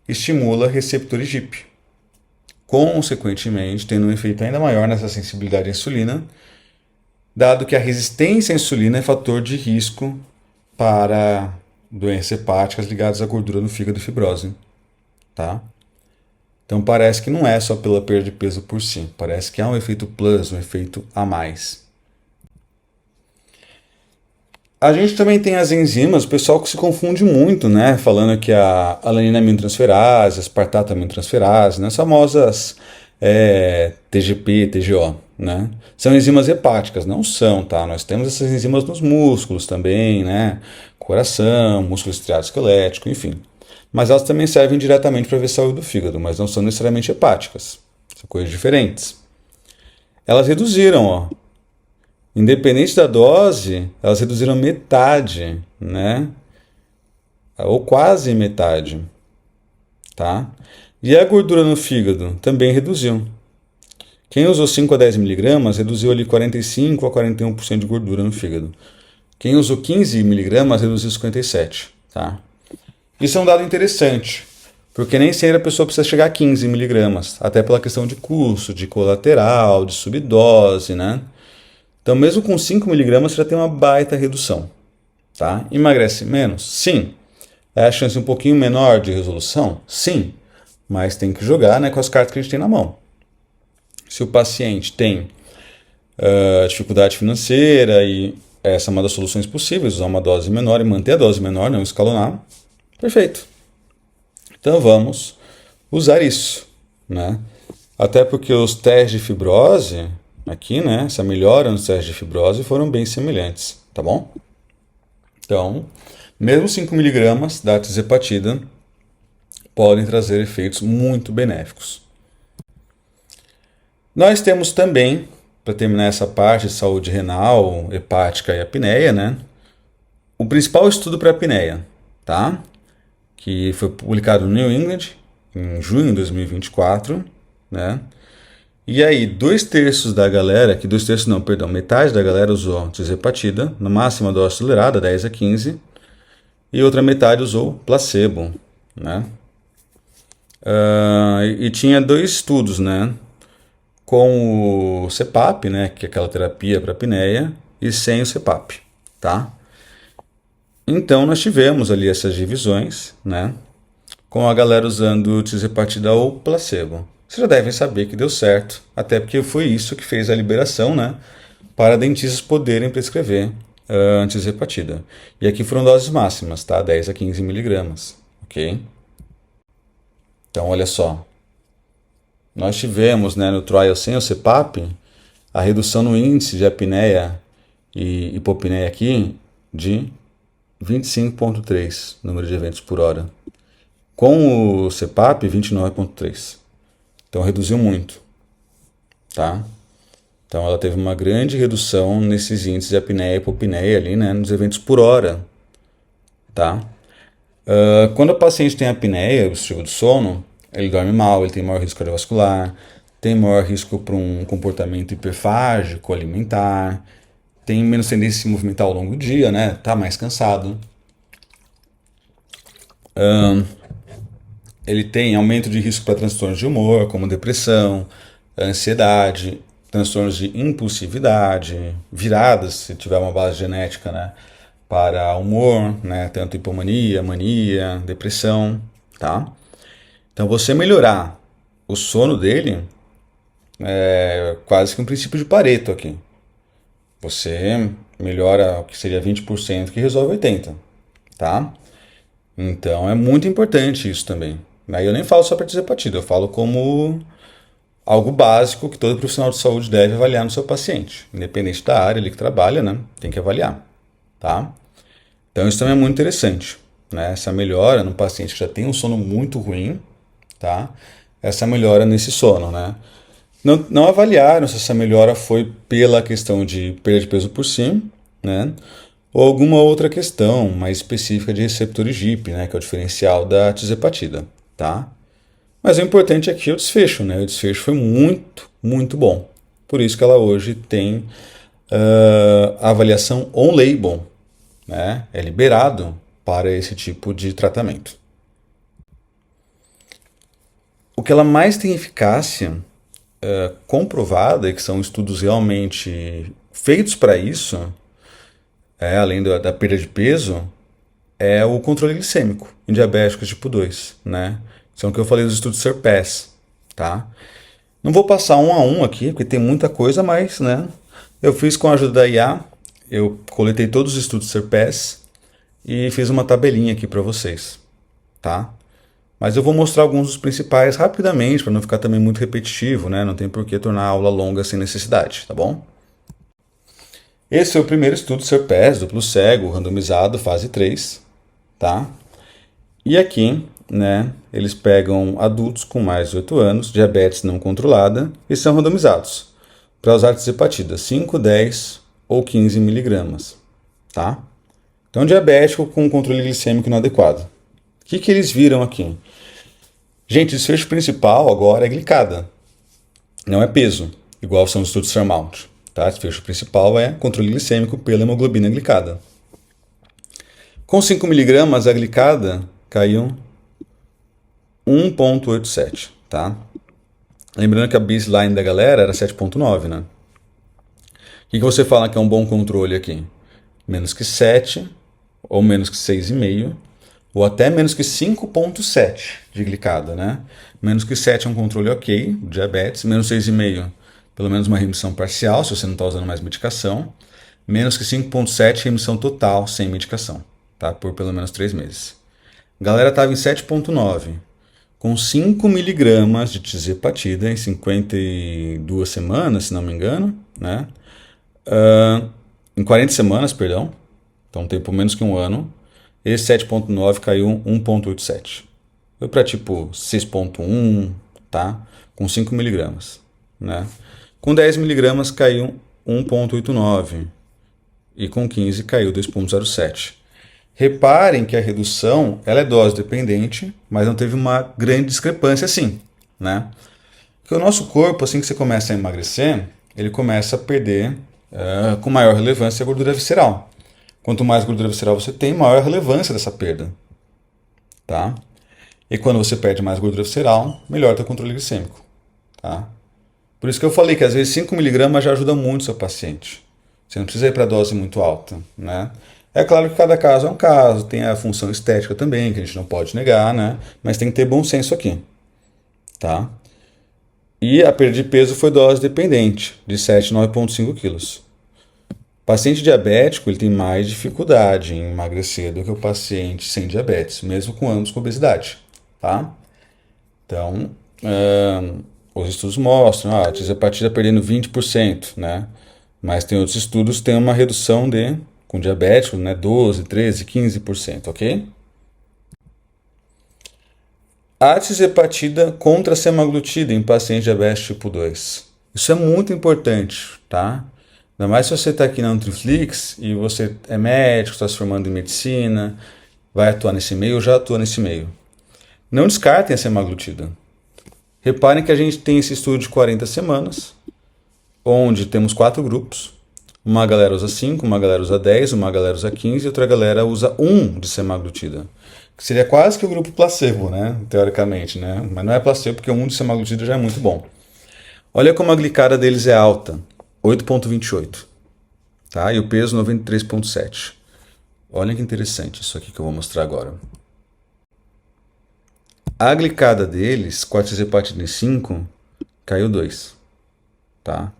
Speaker 1: estimula receptores GIP, consequentemente tendo um efeito ainda maior nessa sensibilidade à insulina, dado que a resistência à insulina é fator de risco para doenças hepáticas ligadas à gordura no fígado e fibrose. Tá? Então parece que não é só pela perda de peso por si, parece que há um efeito plus, um efeito a mais. A gente também tem as enzimas, o pessoal que se confunde muito, né? Falando que a alanina aminotransferase, aspartato aminotransferase, né? As famosas TGP, TGO, né? São enzimas hepáticas, não são, tá? Nós temos essas enzimas nos músculos também, né? Coração, músculo estriado esquelético, enfim. Mas elas também servem diretamente para ver a saúde do fígado, mas não são necessariamente hepáticas. São coisas diferentes. Elas reduziram, ó. Independente da dose, elas reduziram metade, né? Ou quase metade, tá? E a gordura no fígado também reduziu. Quem usou 5 a 10 miligramas reduziu ali 45 a 41% de gordura no fígado. Quem usou 15 miligramas reduziu 57%, tá? Isso é um dado interessante, Porque nem sempre a pessoa precisa chegar a 15 miligramas, até pela questão de custo, de colateral, de subdose, né? Então, mesmo com 5 miligramas, você já tem uma baita redução, tá? Emagrece menos? Sim. É a chance um pouquinho menor de resolução? Sim. Mas tem que jogar, né, com as cartas que a gente tem na mão. Se o paciente tem dificuldade financeira e essa é uma das soluções possíveis, usar uma dose menor e manter a dose menor, não escalonar, perfeito. Então vamos usar isso, né? Até porque os testes de fibrose, aqui, né, essa melhora nos testes de fibrose foram bem semelhantes, tá bom? Então, mesmo 5 miligramas da tizepatida podem trazer efeitos muito benéficos. Nós temos também, para terminar essa parte de saúde renal, hepática e apneia, né, o principal estudo para apneia, tá? Que foi publicado no New England em junho de 2024, né? E aí, 2/3 da galera, metade da galera usou tizepatida, na máxima dose tolerada, 10 a 15, e outra metade usou placebo, né? E tinha 2 estudos, né? Com o CPAP, né? Que é aquela terapia para apneia, e sem o CPAP, tá? Então, nós tivemos ali essas divisões, né? Com a galera usando tizepatida ou placebo. Vocês já devem saber que deu certo, até porque foi isso que fez a liberação, né? Para dentistas poderem prescrever tizepatida. E aqui foram doses máximas, tá? 10 a 15 miligramas, ok? Então, olha só. Nós tivemos, né, no trial sem o CPAP, a redução no índice de apneia e hipopneia aqui de 25,3 número de eventos por hora. Com o CPAP, 29,3. Então reduziu muito, tá? Então ela teve uma grande redução nesses índices de apneia e hipopneia ali, né, nos eventos por hora, tá? Quando o paciente tem apneia, obstrutivo do sono, ele dorme mal, ele tem maior risco cardiovascular, tem maior risco para um comportamento hiperfágico, alimentar, tem menos tendência a se movimentar ao longo do dia, né? Tá mais cansado. Ele tem aumento de risco para transtornos de humor, como depressão, ansiedade, transtornos de impulsividade, viradas, se tiver uma base genética, né, para humor, né, tanto hipomania, mania, depressão, tá? Então, você melhorar o sono dele é quase que um princípio de Pareto aqui. Você melhora o que seria 20% que resolve 80%, tá? Então, é muito importante isso também. Aí eu nem falo só para tizepatida, eu falo como algo básico que todo profissional de saúde deve avaliar no seu paciente. Independente da área ele que trabalha, né? Tem que avaliar, tá? Então isso também é muito interessante, né? Essa melhora no paciente que já tem um sono muito ruim, tá? Essa melhora nesse sono, né? Não avaliaram se essa melhora foi pela questão de perda de peso por cima, né? Ou alguma outra questão mais específica de receptores GIP, né? Que é o diferencial da tizepatida, tá? Mas o importante aqui é o desfecho, né? O desfecho foi muito, muito bom. Por isso que ela hoje tem a avaliação on-label, né? É liberado para esse tipo de tratamento. O que ela mais tem eficácia comprovada, e que são estudos realmente feitos para isso, além da perda de peso, é o controle glicêmico em diabéticos tipo 2, né? São o que eu falei dos estudos SURPASS, tá? Não vou passar um a um aqui, porque tem muita coisa, mas, né? Eu fiz com a ajuda da IA, eu coletei todos os estudos SURPASS e fiz uma tabelinha aqui para vocês, tá? Mas eu vou mostrar alguns dos principais rapidamente, para não ficar também muito repetitivo, né? Não tem por que tornar a aula longa sem necessidade, tá bom? Esse é o primeiro estudo SURPASS, duplo cego, randomizado, fase 3, tá? E aqui, né, eles pegam adultos com mais de 8 anos, diabetes não controlada, e são randomizados para usar tizepatida, 5, 10 ou 15 miligramas, tá? Então, diabético com controle glicêmico inadequado. O que eles viram aqui? Gente, o desfecho principal agora é glicada, não é peso, igual são os estudos SURMOUNT, tá? O desfecho principal é controle glicêmico pela hemoglobina glicada. Com 5 miligramas, a glicada caiu 1,87, tá? Lembrando que a baseline da galera era 7,9, né? O que você fala que é um bom controle aqui? Menos que 7, ou menos que 6,5, ou até menos que 5,7 de glicada, né? Menos que 7 é um controle ok, diabetes. Menos 6,5, pelo menos uma remissão parcial, se você não está usando mais medicação. Menos que 5,7, remissão total, sem medicação, tá? Por pelo menos 3 meses. A galera estava em 7,9, com 5 miligramas de tizepatida em 52 semanas, se não me engano, né? Em 40 semanas, perdão, então tempo menos que um ano, esse 7,9 caiu 1,87. Foi para tipo 6,1, tá? Com 5 miligramas, né? Com 10 miligramas caiu 1,89 e com 15 caiu 2,07. Reparem que a redução ela é dose dependente, mas não teve uma grande discrepância assim, né? Porque o nosso corpo, assim que você começa a emagrecer, ele começa a perder com maior relevância a gordura visceral. Quanto mais gordura visceral você tem, maior a relevância dessa perda, tá? E quando você perde mais gordura visceral, melhor o controle glicêmico, tá? Por isso que eu falei que às vezes 5 miligramas já ajuda muito o seu paciente. Você não precisa ir para dose muito alta, né? É claro que cada caso é um caso, tem a função estética também, que a gente não pode negar, né? Mas tem que ter bom senso aqui, tá? E a perda de peso foi dose dependente, de 7 a 9,5 quilos. O paciente diabético ele tem mais dificuldade em emagrecer do que o paciente sem diabetes, mesmo com ambos com obesidade, tá? Então, os estudos mostram a tizepatida perdendo 20%, né? Mas tem outros estudos que têm uma redução com diabético, né? 12, 13, 15%, ok? A tizepatida contra a semaglutida em paciente diabetes tipo 2. Isso é muito importante, tá? Ainda mais se você está aqui na Nutriflix e você é médico, está se formando em medicina, vai atuar nesse meio ou já atua nesse meio. Não descartem a semaglutida. Reparem que a gente tem esse estudo de 40 semanas, onde temos 4 grupos. Uma galera usa 5, uma galera usa 10, uma galera usa 15 e outra galera usa 1 de semaglutida. Que seria quase que o grupo placebo, né? Teoricamente, né? Mas não é placebo porque 1 de semaglutida já é muito bom. Olha como a glicada deles é alta, 8,28. Tá? E o peso 93,7. Olha que interessante isso aqui que eu vou mostrar agora. A glicada deles, com a tizepatida em 5, caiu 2. Tá?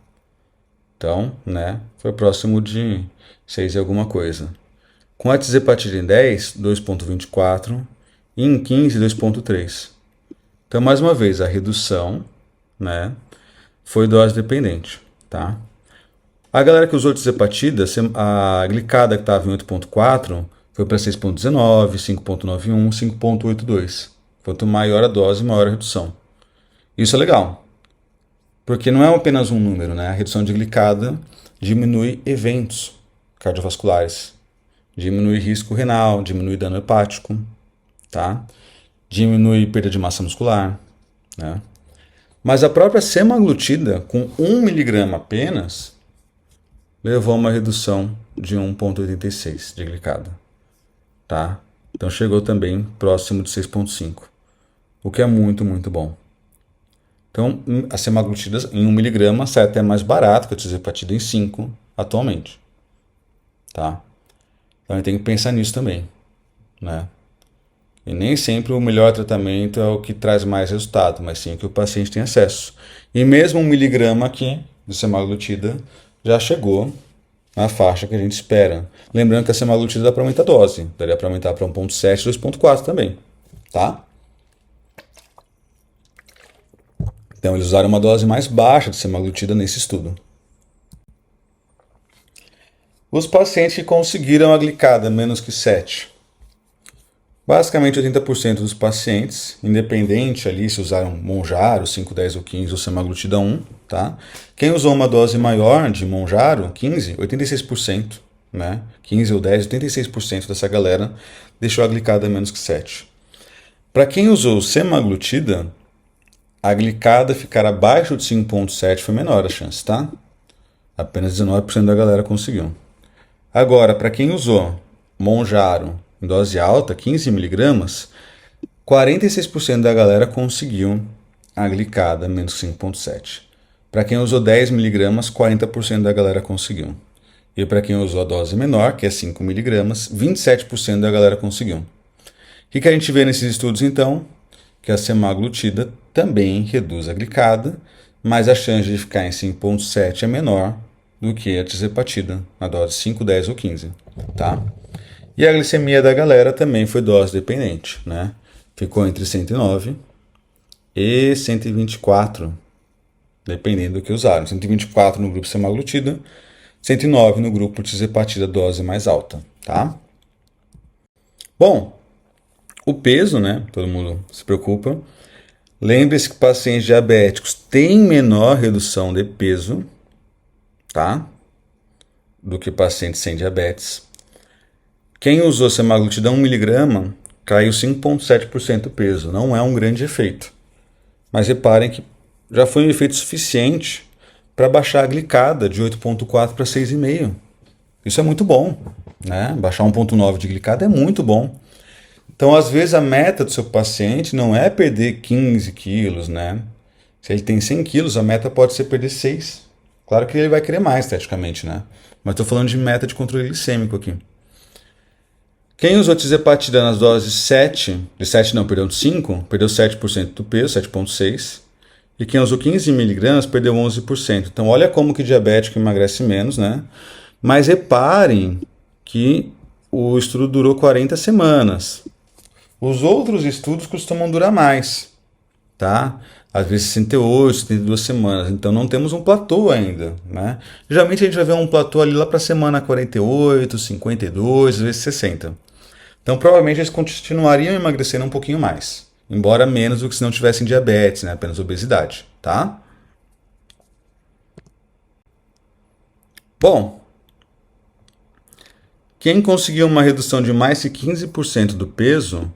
Speaker 1: Então, né, foi próximo de 6 e alguma coisa. Com a tizepatida em 10, 2,24 e em 15, 2,3. Então, mais uma vez, a redução, né, foi dose dependente, tá? A galera que usou tizepatida, a glicada que estava em 8,4 foi para 6,19, 5,91, 5,82. Quanto maior a dose, maior a redução. Isso é legal. Porque não é apenas um número, né? A redução de glicada diminui eventos cardiovasculares, diminui risco renal, diminui dano hepático, tá? Diminui perda de massa muscular, né? Mas a própria semaglutida, com 1 miligrama apenas, levou a uma redução de 1,86 de glicada, tá? Então chegou também próximo de 6,5, o que é muito, muito bom. Então, a semaglutida em 1 miligrama sai até mais barato que a tizepatida em 5 atualmente. Tá? Então, a gente tem que pensar nisso também. Né? E nem sempre o melhor tratamento é o que traz mais resultado, mas sim o que o paciente tem acesso. E mesmo 1 miligrama aqui de semaglutida já chegou na faixa que a gente espera. Lembrando que a semaglutida dá para aumentar a dose. Daria para aumentar para 1,7, 2,4 também. Tá? Então, eles usaram uma dose mais baixa de semaglutida nesse estudo. Os pacientes que conseguiram a glicada menos que 7. Basicamente, 80% dos pacientes, independente ali se usaram Monjaro, 5, 10 ou 15 ou semaglutida 1, tá? Quem usou uma dose maior de Monjaro, 15, 86%, né? 15 ou 10, 86% dessa galera deixou a glicada menos que 7. Para quem usou semaglutida, a glicada ficar abaixo de 5,7 foi menor a chance, tá? Apenas 19% da galera conseguiu. Agora, para quem usou Monjaro em dose alta, 15 miligramas, 46% da galera conseguiu a glicada menos 5,7. Para quem usou 10 mg, 40% da galera conseguiu. E para quem usou a dose menor, que é 5 mg, 27% da galera conseguiu. O que a gente vê nesses estudos, então? Que a semaglutida também reduz a glicada, mas a chance de ficar em 5,7 é menor do que a tirzepatida, na dose 5, 10 ou 15. Tá? E a glicemia da galera também foi dose dependente, né? Ficou entre 109 e 124, dependendo do que usaram. 124 no grupo semaglutida, 109 no grupo tirzepatida, dose mais alta, tá? Bom, o peso, né? Todo mundo se preocupa. Lembre-se que pacientes diabéticos têm menor redução de peso, tá? Do que pacientes sem diabetes. Quem usou semaglutida 1 mg caiu 5,7% o peso. Não é um grande efeito. Mas reparem que já foi um efeito suficiente para baixar a glicada de 8,4 para 6,5. Isso é muito bom, né? Baixar 1,9 de glicada é muito bom. Então, às vezes, a meta do seu paciente não é perder 15 quilos, né? Se ele tem 100 quilos, a meta pode ser perder 6. Claro que ele vai querer mais, esteticamente, né? Mas estou falando de meta de controle glicêmico aqui. Quem usou tirzepatida nas doses 5, perdeu 7% do peso, 7,6%. E quem usou 15 mg perdeu 11%. Então, olha como que diabético emagrece menos, né? Mas reparem que o estudo durou 40 semanas. Os outros estudos costumam durar mais, tá? Às vezes 68, 72 semanas. Então, não temos um platô ainda, né? Geralmente, a gente vai ver um platô ali lá para a semana 48, 52, às vezes 60. Então, provavelmente, eles continuariam emagrecendo um pouquinho mais. Embora menos do que se não tivessem diabetes, né? Apenas obesidade, tá? Bom, quem conseguiu uma redução de mais de 15% do peso,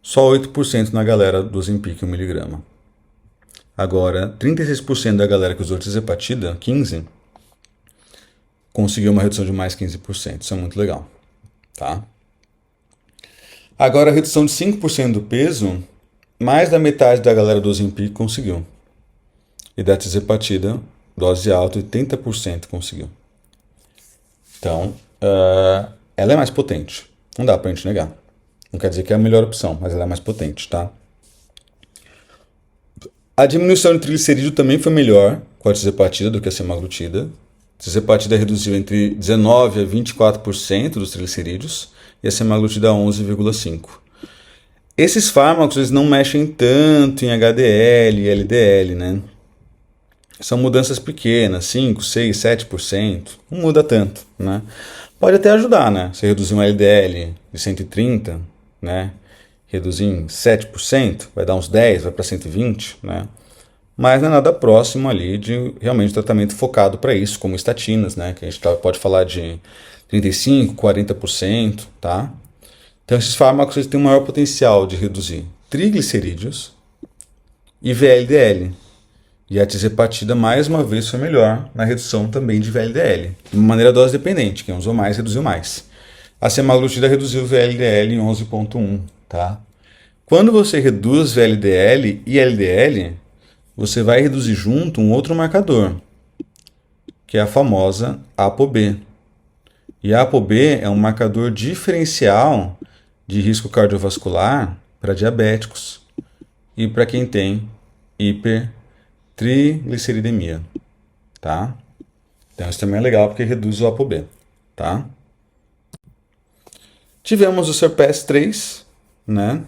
Speaker 1: só 8% na galera do Ozempic 1 mg. Agora, 36% da galera que usou tirzepatida, 15%, conseguiu uma redução de mais 15%. Isso é muito legal, tá? Agora, a redução de 5% do peso, mais da metade da galera do Ozempic conseguiu. E da tirzepatida, dose alta, 80% conseguiu. Então, ela é mais potente. Não dá pra gente negar. Não quer dizer que é a melhor opção, mas ela é mais potente, tá? A diminuição de triglicerídeo também foi melhor com a tirzepatida do que a semaglutida. A tirzepatida reduziu entre 19% a 24% dos triglicerídeos e a semaglutida 11,5%. Esses fármacos eles não mexem tanto em HDL e LDL, né? São mudanças pequenas, 5, 6, 7%. Não muda tanto, né? Pode até ajudar, né? Você reduzir um LDL de 130, né? Reduzir em 7%, vai dar uns 10, vai para 120, né? Mas não é nada próximo ali de realmente tratamento focado para isso, como estatinas, né? Que a gente pode falar de 35%, 40%, tá? Então, esses fármacos eles têm um maior potencial de reduzir triglicerídeos e VLDL. E a tirzepatida, mais uma vez, foi melhor na redução também de VLDL. De uma maneira dose dependente. Quem usou mais, reduziu mais. A semaglutida reduziu o VLDL em 11,1, tá? Quando você reduz VLDL e LDL, você vai reduzir junto um outro marcador, que é a famosa ApoB. E a ApoB é um marcador diferencial de risco cardiovascular para diabéticos e para quem tem hipertrigliceridemia, tá? Então isso também é legal porque reduz o ApoB, tá? Tivemos o SURPASS-3, né?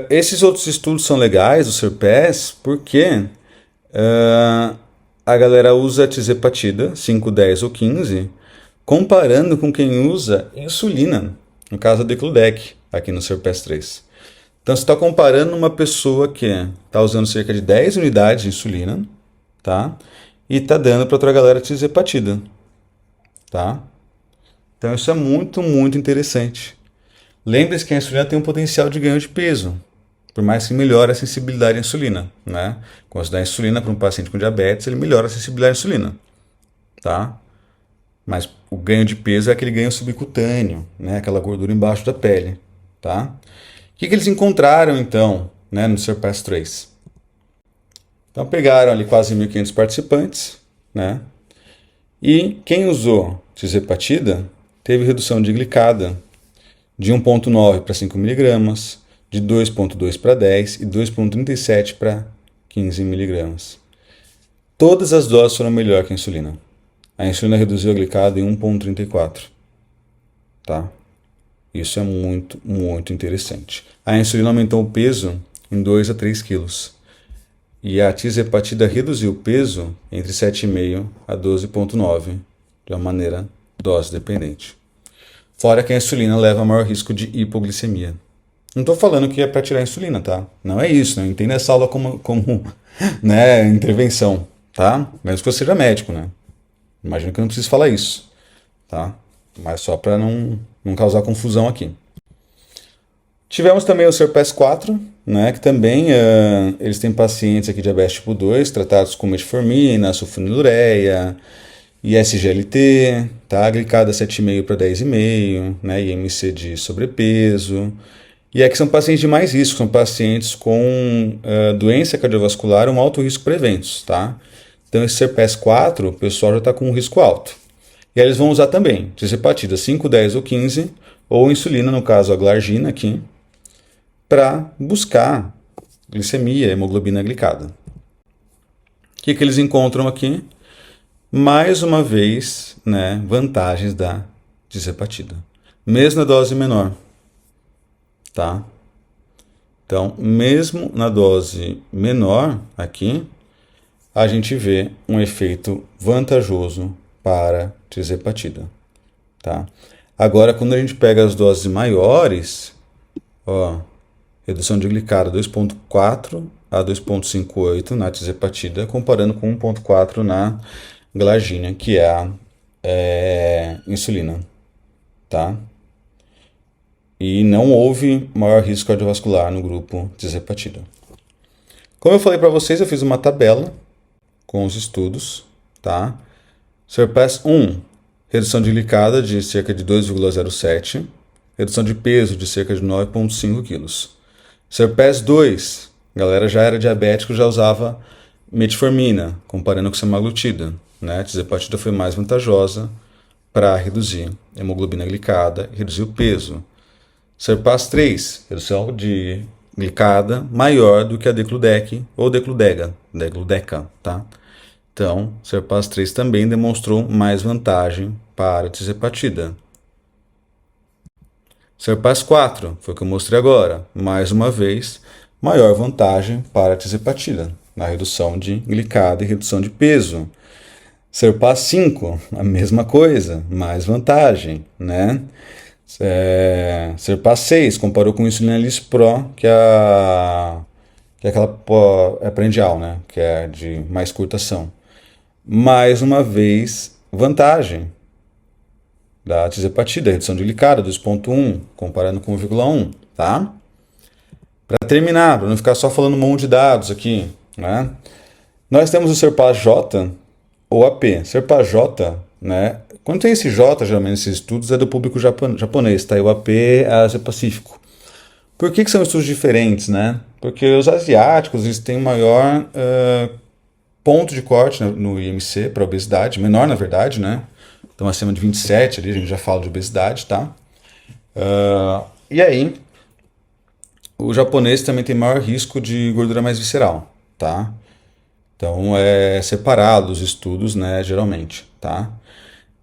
Speaker 1: Esses outros estudos são legais, o SURPASS, porque a galera usa tirzepatida, 5, 10 ou 15, comparando com quem usa insulina, no caso a Degludec, aqui no SURPASS-3. Então, você está comparando uma pessoa que está usando cerca de 10 unidades de insulina, tá? E está dando para outra galera tirzepatida, tá? Então, isso é muito, muito interessante. Lembre-se que a insulina tem um potencial de ganho de peso, por mais que melhore a sensibilidade à insulina, né? Quando você dá insulina para um paciente com diabetes, ele melhora a sensibilidade à insulina, tá? Mas o ganho de peso é aquele ganho subcutâneo, né? Aquela gordura embaixo da pele, tá? que eles encontraram, então, né, no SURPASS-3? Então, pegaram ali quase 1.500 participantes, né? E quem usou tirzepatida teve redução de glicada de 1,9 para 5 mg, de 2,2 para 10 e 2,37 para 15 mg. Todas as doses foram melhor que a insulina. A insulina reduziu a glicada em 1,34. Tá? Isso é muito, muito interessante. A insulina aumentou o peso em 2 a 3 quilos. E a tirzepatida reduziu o peso entre 7,5 a 12,9, de uma maneira dose dependente. Fora que a insulina leva a maior risco de hipoglicemia. Não estou falando que é para tirar a insulina, tá? Não é isso, não entenda essa aula como né, intervenção, tá? Mesmo que você seja médico, né? Imagino que eu não preciso falar isso, tá? Mas só para não causar confusão aqui. Tivemos também o SURPASS-4, né, que também eles têm pacientes aqui de diabetes tipo 2, tratados com metformina, sulfonilureia, ISGLT, tá? Glicada 7,5 para 10,5, né, IMC de sobrepeso. E aqui são pacientes de mais risco, são pacientes com doença cardiovascular, um alto risco para eventos, tá? Então esse SURPASS-4, o pessoal já está com um risco alto. E aí eles vão usar também tirzepatida 5, 10 ou 15, ou insulina, no caso a glargina aqui, para buscar glicemia, hemoglobina glicada. O que eles encontram aqui? Mais uma vez, né, vantagens da tirzepatida. Mesmo na dose menor. Tá? Então, mesmo na dose menor aqui, a gente vê um efeito vantajoso para tirzepatida. Tá? Agora, quando a gente pega as doses maiores, ó, redução de glicada 2,4 a 2,58 na tirzepatida, comparando com 1,4 na glargina, que é a insulina. Tá? E não houve maior risco cardiovascular no grupo tirzepatida. Como eu falei para vocês, eu fiz uma tabela com os estudos. Tá? SURPASS-1, redução de glicada de cerca de 2,07, redução de peso de cerca de 9,5 kg. SURPASS-2, a galera já era diabético, já usava metformina, comparando com semaglutida. Né? A tirzepatida foi mais vantajosa para reduzir a hemoglobina glicada e reduzir o peso. SURPASS-3, redução de glicada maior do que a Degludec ou Degludega, tá? Então, SURPASS-3 também demonstrou mais vantagem para a tirzepatida. SURPASS-4, foi o que eu mostrei agora, mais uma vez, maior vantagem para a tirzepatida, na redução de glicada e redução de peso. SURPASS-5, a mesma coisa, mais vantagem, né? SURPASS-6, comparou com insulina Lispro, que é aquela prandial, né? Que é de mais curta ação. Mais uma vez, vantagem da tirzepatida, redução de glicada 2,1, comparando com 1,1, tá? Para terminar, para não ficar só falando um monte de dados aqui, né? Nós temos o SURPASS-J ou AP. SURPASS-J, né? Quando tem esse J, geralmente nesses estudos, é do público japonês, tá? E o AP é Ásia-Pacífico. Por que são estudos diferentes, né? Porque os asiáticos eles têm maior ponto de corte no IMC para obesidade, menor na verdade, né? Então acima de 27, ali a gente já fala de obesidade, tá? E aí, o japonês também tem maior risco de gordura mais visceral, tá? Então é separado os estudos, né, geralmente, tá?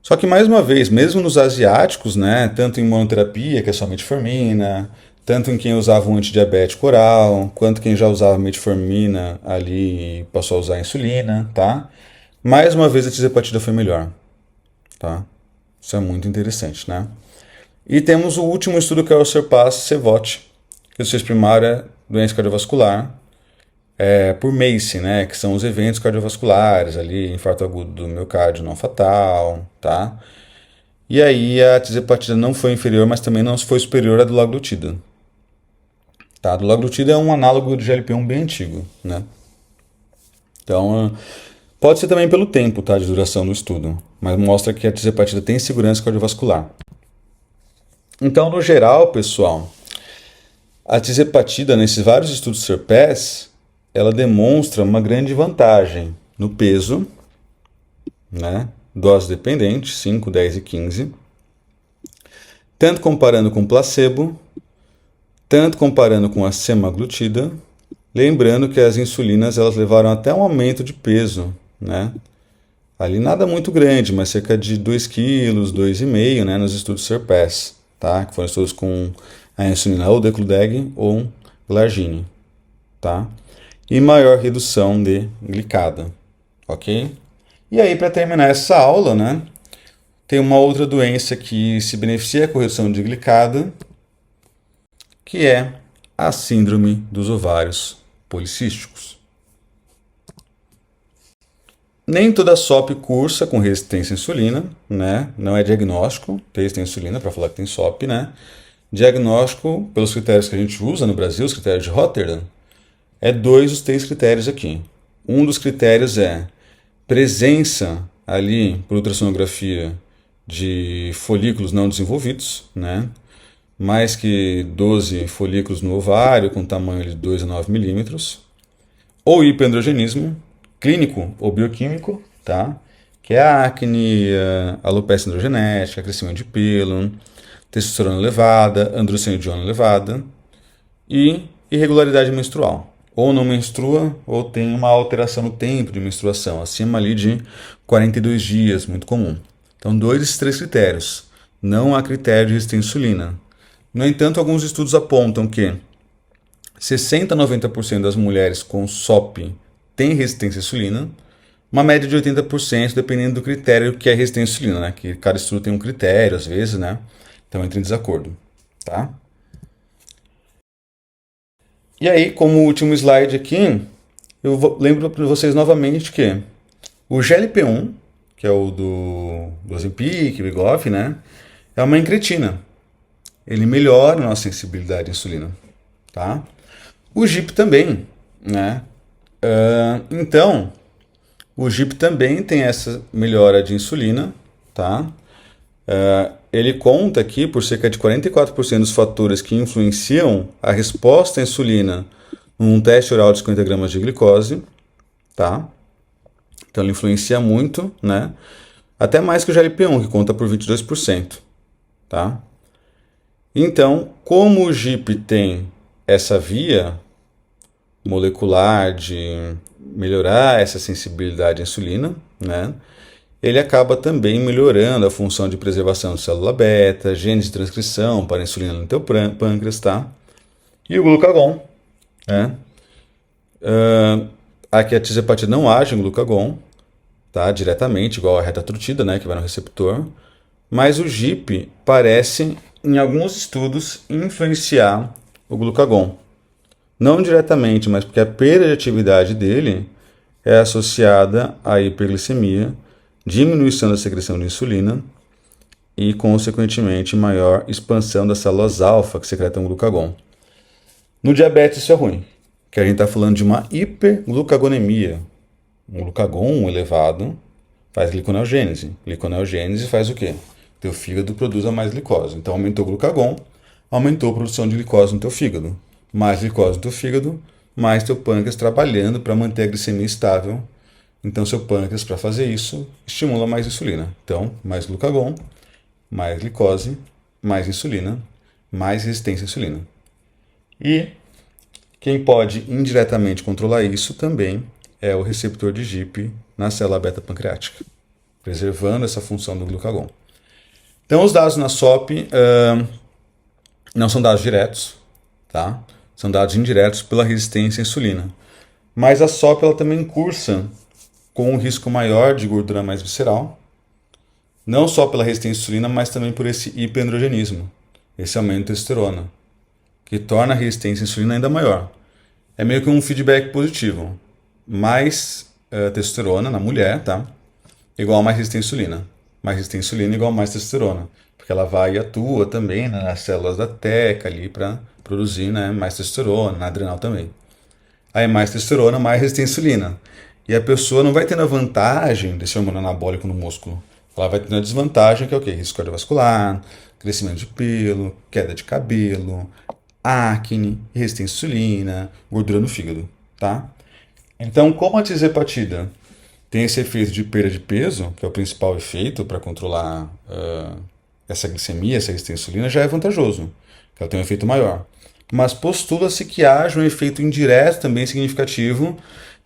Speaker 1: Só que mais uma vez, mesmo nos asiáticos, né, tanto em monoterapia, que é só metformina, tanto em quem usava um antidiabético oral, quanto quem já usava metformina ali e passou a usar insulina, tá? Mais uma vez a tirzepatida foi melhor, tá? Isso é muito interessante, né? E temos o último estudo que é o SURPASS-CVOT, que o seu primário é doença cardiovascular, por MACE, né? Que são os eventos cardiovasculares ali, infarto agudo do miocárdio não fatal, tá? E aí a tirzepatida não foi inferior, mas também não foi superior à do dulaglutida. Tá? A dulaglutida é um análogo do GLP-1 bem antigo, né? Então, pode ser também pelo tempo, tá, de duração do estudo, mas mostra que a tirzepatida tem segurança cardiovascular. Então, no geral, pessoal, A tirzepatida, nesses vários estudos SURPASS, ela demonstra uma grande vantagem no peso, né? Dose dependente, 5, 10 e 15, tanto comparando com placebo, tanto comparando com a semaglutida, lembrando que as insulinas elas levaram até um aumento de peso, né? Ali nada muito grande, mas cerca de 2 quilos, 2,5, né, nos estudos SURPASS, tá? Que foram estudos com a insulina ou Degludec ou Glargine, tá? E maior redução de glicada, ok? E aí, para terminar essa aula, né, tem uma outra doença que se beneficia com a redução de glicada, que é a síndrome dos ovários policísticos. Nem toda SOP cursa com resistência à insulina, né? Não é diagnóstico ter resistência à insulina para falar que tem SOP, né? Diagnóstico, pelos critérios que a gente usa no Brasil, os critérios de Rotterdam, é 2 dos 3 critérios aqui. Um dos critérios é presença ali, por ultrassonografia, de folículos não desenvolvidos, né? Mais que 12 folículos no ovário, com tamanho de 2 a 9 milímetros, ou hiperandrogenismo, clínico ou bioquímico, tá? Que é a acne, a alopecia androgenética, crescimento de pelo, testosterona elevada, androstenediona elevada e irregularidade menstrual. Ou não menstrua, ou tem uma alteração no tempo de menstruação, acima ali de 42 dias, muito comum. Então, 2 desses 3 critérios. Não há critério de resistência à insulina. No entanto, alguns estudos apontam que 60 a 90% das mulheres com SOP têm resistência à insulina, uma média de 80% dependendo do critério que é resistência à insulina, né? Que cada estudo tem um critério, às vezes, né? Então entra em desacordo, tá? E aí, como último slide aqui, lembro para vocês novamente que o GLP-1, que é o do Ozempic, Wegovy, né? É uma incretina. Ele melhora a nossa sensibilidade à insulina, tá? O GIP também, né? Então, o GIP também tem essa melhora de insulina, tá? Ele conta aqui por cerca de 44% dos fatores que influenciam a resposta à insulina num teste oral de 50 gramas de glicose, tá? Então ele influencia muito, né? Até mais que o GLP-1, que conta por 22%, tá? Então, como o GIP tem essa via molecular de melhorar essa sensibilidade à insulina, né? Ele acaba também melhorando a função de preservação da célula beta, genes de transcrição para a insulina no teu pâncreas, tá? E o glucagon, né? Aqui a tirzepatida não age em glucagon, tá? Diretamente, igual a retatrutida, né? Que vai no receptor. Mas o GIP parece, em alguns estudos, influenciar o glucagon. Não diretamente, mas porque a perda de atividade dele é associada à hiperglicemia, diminuição da secreção de insulina e, consequentemente, maior expansão das células alfa que secretam glucagon. No diabetes isso é ruim, que a gente está falando de uma hiperglucagonemia. Um glucagon elevado faz gliconeogênese. Gliconeogênese faz o quê? Teu fígado produz mais glicose. Então aumentou o glucagon, aumentou a produção de glicose no teu fígado. Mais glicose no teu fígado, mais teu pâncreas trabalhando para manter a glicemia estável. Então, seu pâncreas, para fazer isso, estimula mais insulina. Então, mais glucagon, mais glicose, mais insulina, mais resistência à insulina. E quem pode indiretamente controlar isso também é o receptor de GIP na célula beta-pancreática, preservando essa função do glucagon. Então, os dados na SOP não são dados diretos, tá? São dados indiretos pela resistência à insulina. Mas a SOP ela também cursa com um risco maior de gordura mais visceral, não só pela resistência à insulina, mas também por esse hiperandrogenismo, esse aumento de testosterona, que torna a resistência à insulina ainda maior. É meio que um feedback positivo. Mais testosterona na mulher, tá? Igual a mais resistência à insulina. Mais resistência à insulina igual a mais testosterona. Porque ela vai e atua também, né, nas células da teca ali para produzir, né, mais testosterona, na adrenal também. Aí mais testosterona, mais resistência à insulina. E a pessoa não vai tendo a vantagem desse hormônio anabólico no músculo. Ela vai tendo a desvantagem, que é o quê? Risco cardiovascular, crescimento de pelo, queda de cabelo, acne, resistência à insulina, gordura no fígado, tá? Então, como a tizepatida tem esse efeito de perda de peso, que é o principal efeito para controlar essa glicemia, essa resistência à insulina, já é vantajoso, que ela tem um efeito maior. Mas postula-se que haja um efeito indireto também significativo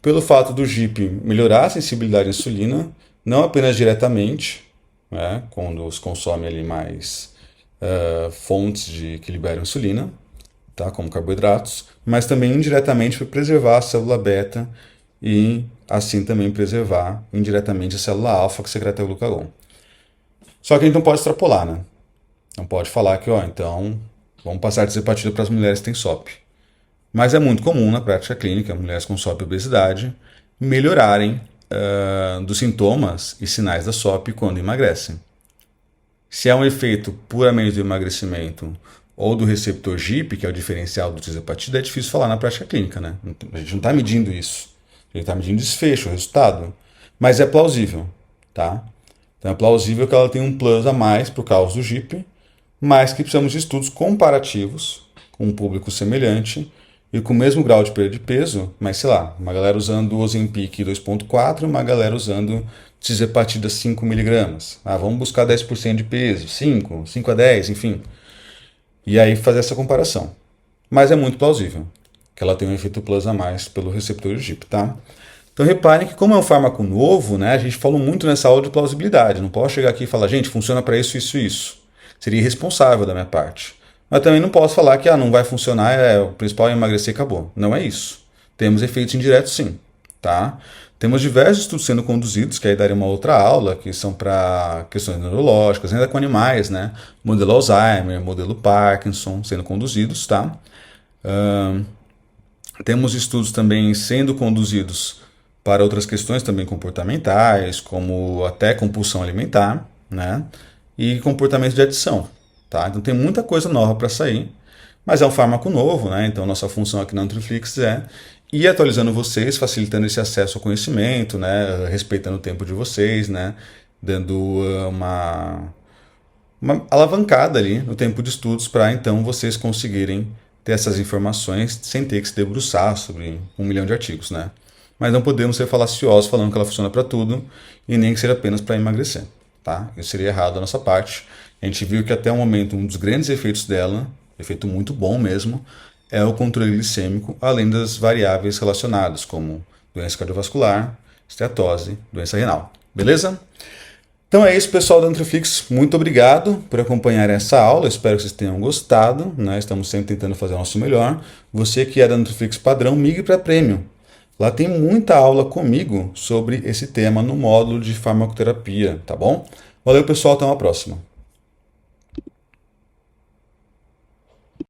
Speaker 1: pelo fato do GIP melhorar a sensibilidade à insulina, não apenas diretamente, né, quando se consome ali mais fontes que liberam insulina, tá, como carboidratos, mas também indiretamente para preservar a célula beta e assim também preservar indiretamente a célula alfa que secreta glucagon. Só que a gente não pode extrapolar, né? Não pode falar que, então, vamos passar tizepatida para as mulheres que têm SOP. Mas é muito comum na prática clínica, mulheres com SOP e obesidade melhorarem dos sintomas e sinais da SOP quando emagrecem. Se é um efeito puramente do emagrecimento ou do receptor GIP, que é o diferencial do tizepatida, é difícil falar na prática clínica, né? A gente não está medindo isso. A gente está medindo desfecho, o resultado. Mas é plausível, tá? Então é plausível que ela tenha um plus a mais por causa do GIP, mas que precisamos de estudos comparativos com um público semelhante e com o mesmo grau de perda de peso, mas sei lá, uma galera usando o Ozempic 2.4 e uma galera usando tizepatida 5mg. Vamos buscar 10% de peso, 5 a 10, enfim. E aí fazer essa comparação. Mas é muito plausível que ela tem um efeito plus a mais pelo receptor GIP, tá? Então reparem que como é um fármaco novo, né, a gente falou muito nessa aula de plausibilidade. Não posso chegar aqui e falar, gente, funciona para isso, isso, isso. Seria irresponsável da minha parte. Mas também não posso falar que não vai funcionar, o principal é emagrecer e acabou. Não é isso. Temos efeitos indiretos sim, tá? Temos diversos estudos sendo conduzidos, que aí daria uma outra aula, que são para questões neurológicas, ainda com animais, né? Modelo Alzheimer, modelo Parkinson sendo conduzidos, tá? Temos estudos também sendo conduzidos para outras questões também comportamentais, como até compulsão alimentar, né? E comportamento de adição, tá? Então tem muita coisa nova para sair, mas é um fármaco novo, né? Então nossa função aqui na Nutriflix é ir atualizando vocês, facilitando esse acesso ao conhecimento, né? Respeitando o tempo de vocês, né? Dando uma alavancada ali no tempo de estudos para então vocês conseguirem ter essas informações sem ter que se debruçar sobre 1 milhão de artigos, né? Mas não podemos ser falaciosos falando que ela funciona para tudo e nem que seja apenas para emagrecer, tá? Isso seria errado da nossa parte. A gente viu que até o momento um dos grandes efeitos dela, efeito muito bom mesmo, é o controle glicêmico, além das variáveis relacionadas, como doença cardiovascular, esteatose, doença renal. Beleza? Então é isso, pessoal da Nutriflix. Muito obrigado por acompanhar essa aula. Espero que vocês tenham gostado, né? Estamos sempre tentando fazer o nosso melhor. Você que é da Nutriflix padrão, migre para Premium. Lá tem muita aula comigo sobre esse tema no módulo de farmacoterapia, tá bom? Valeu, pessoal. Até uma próxima.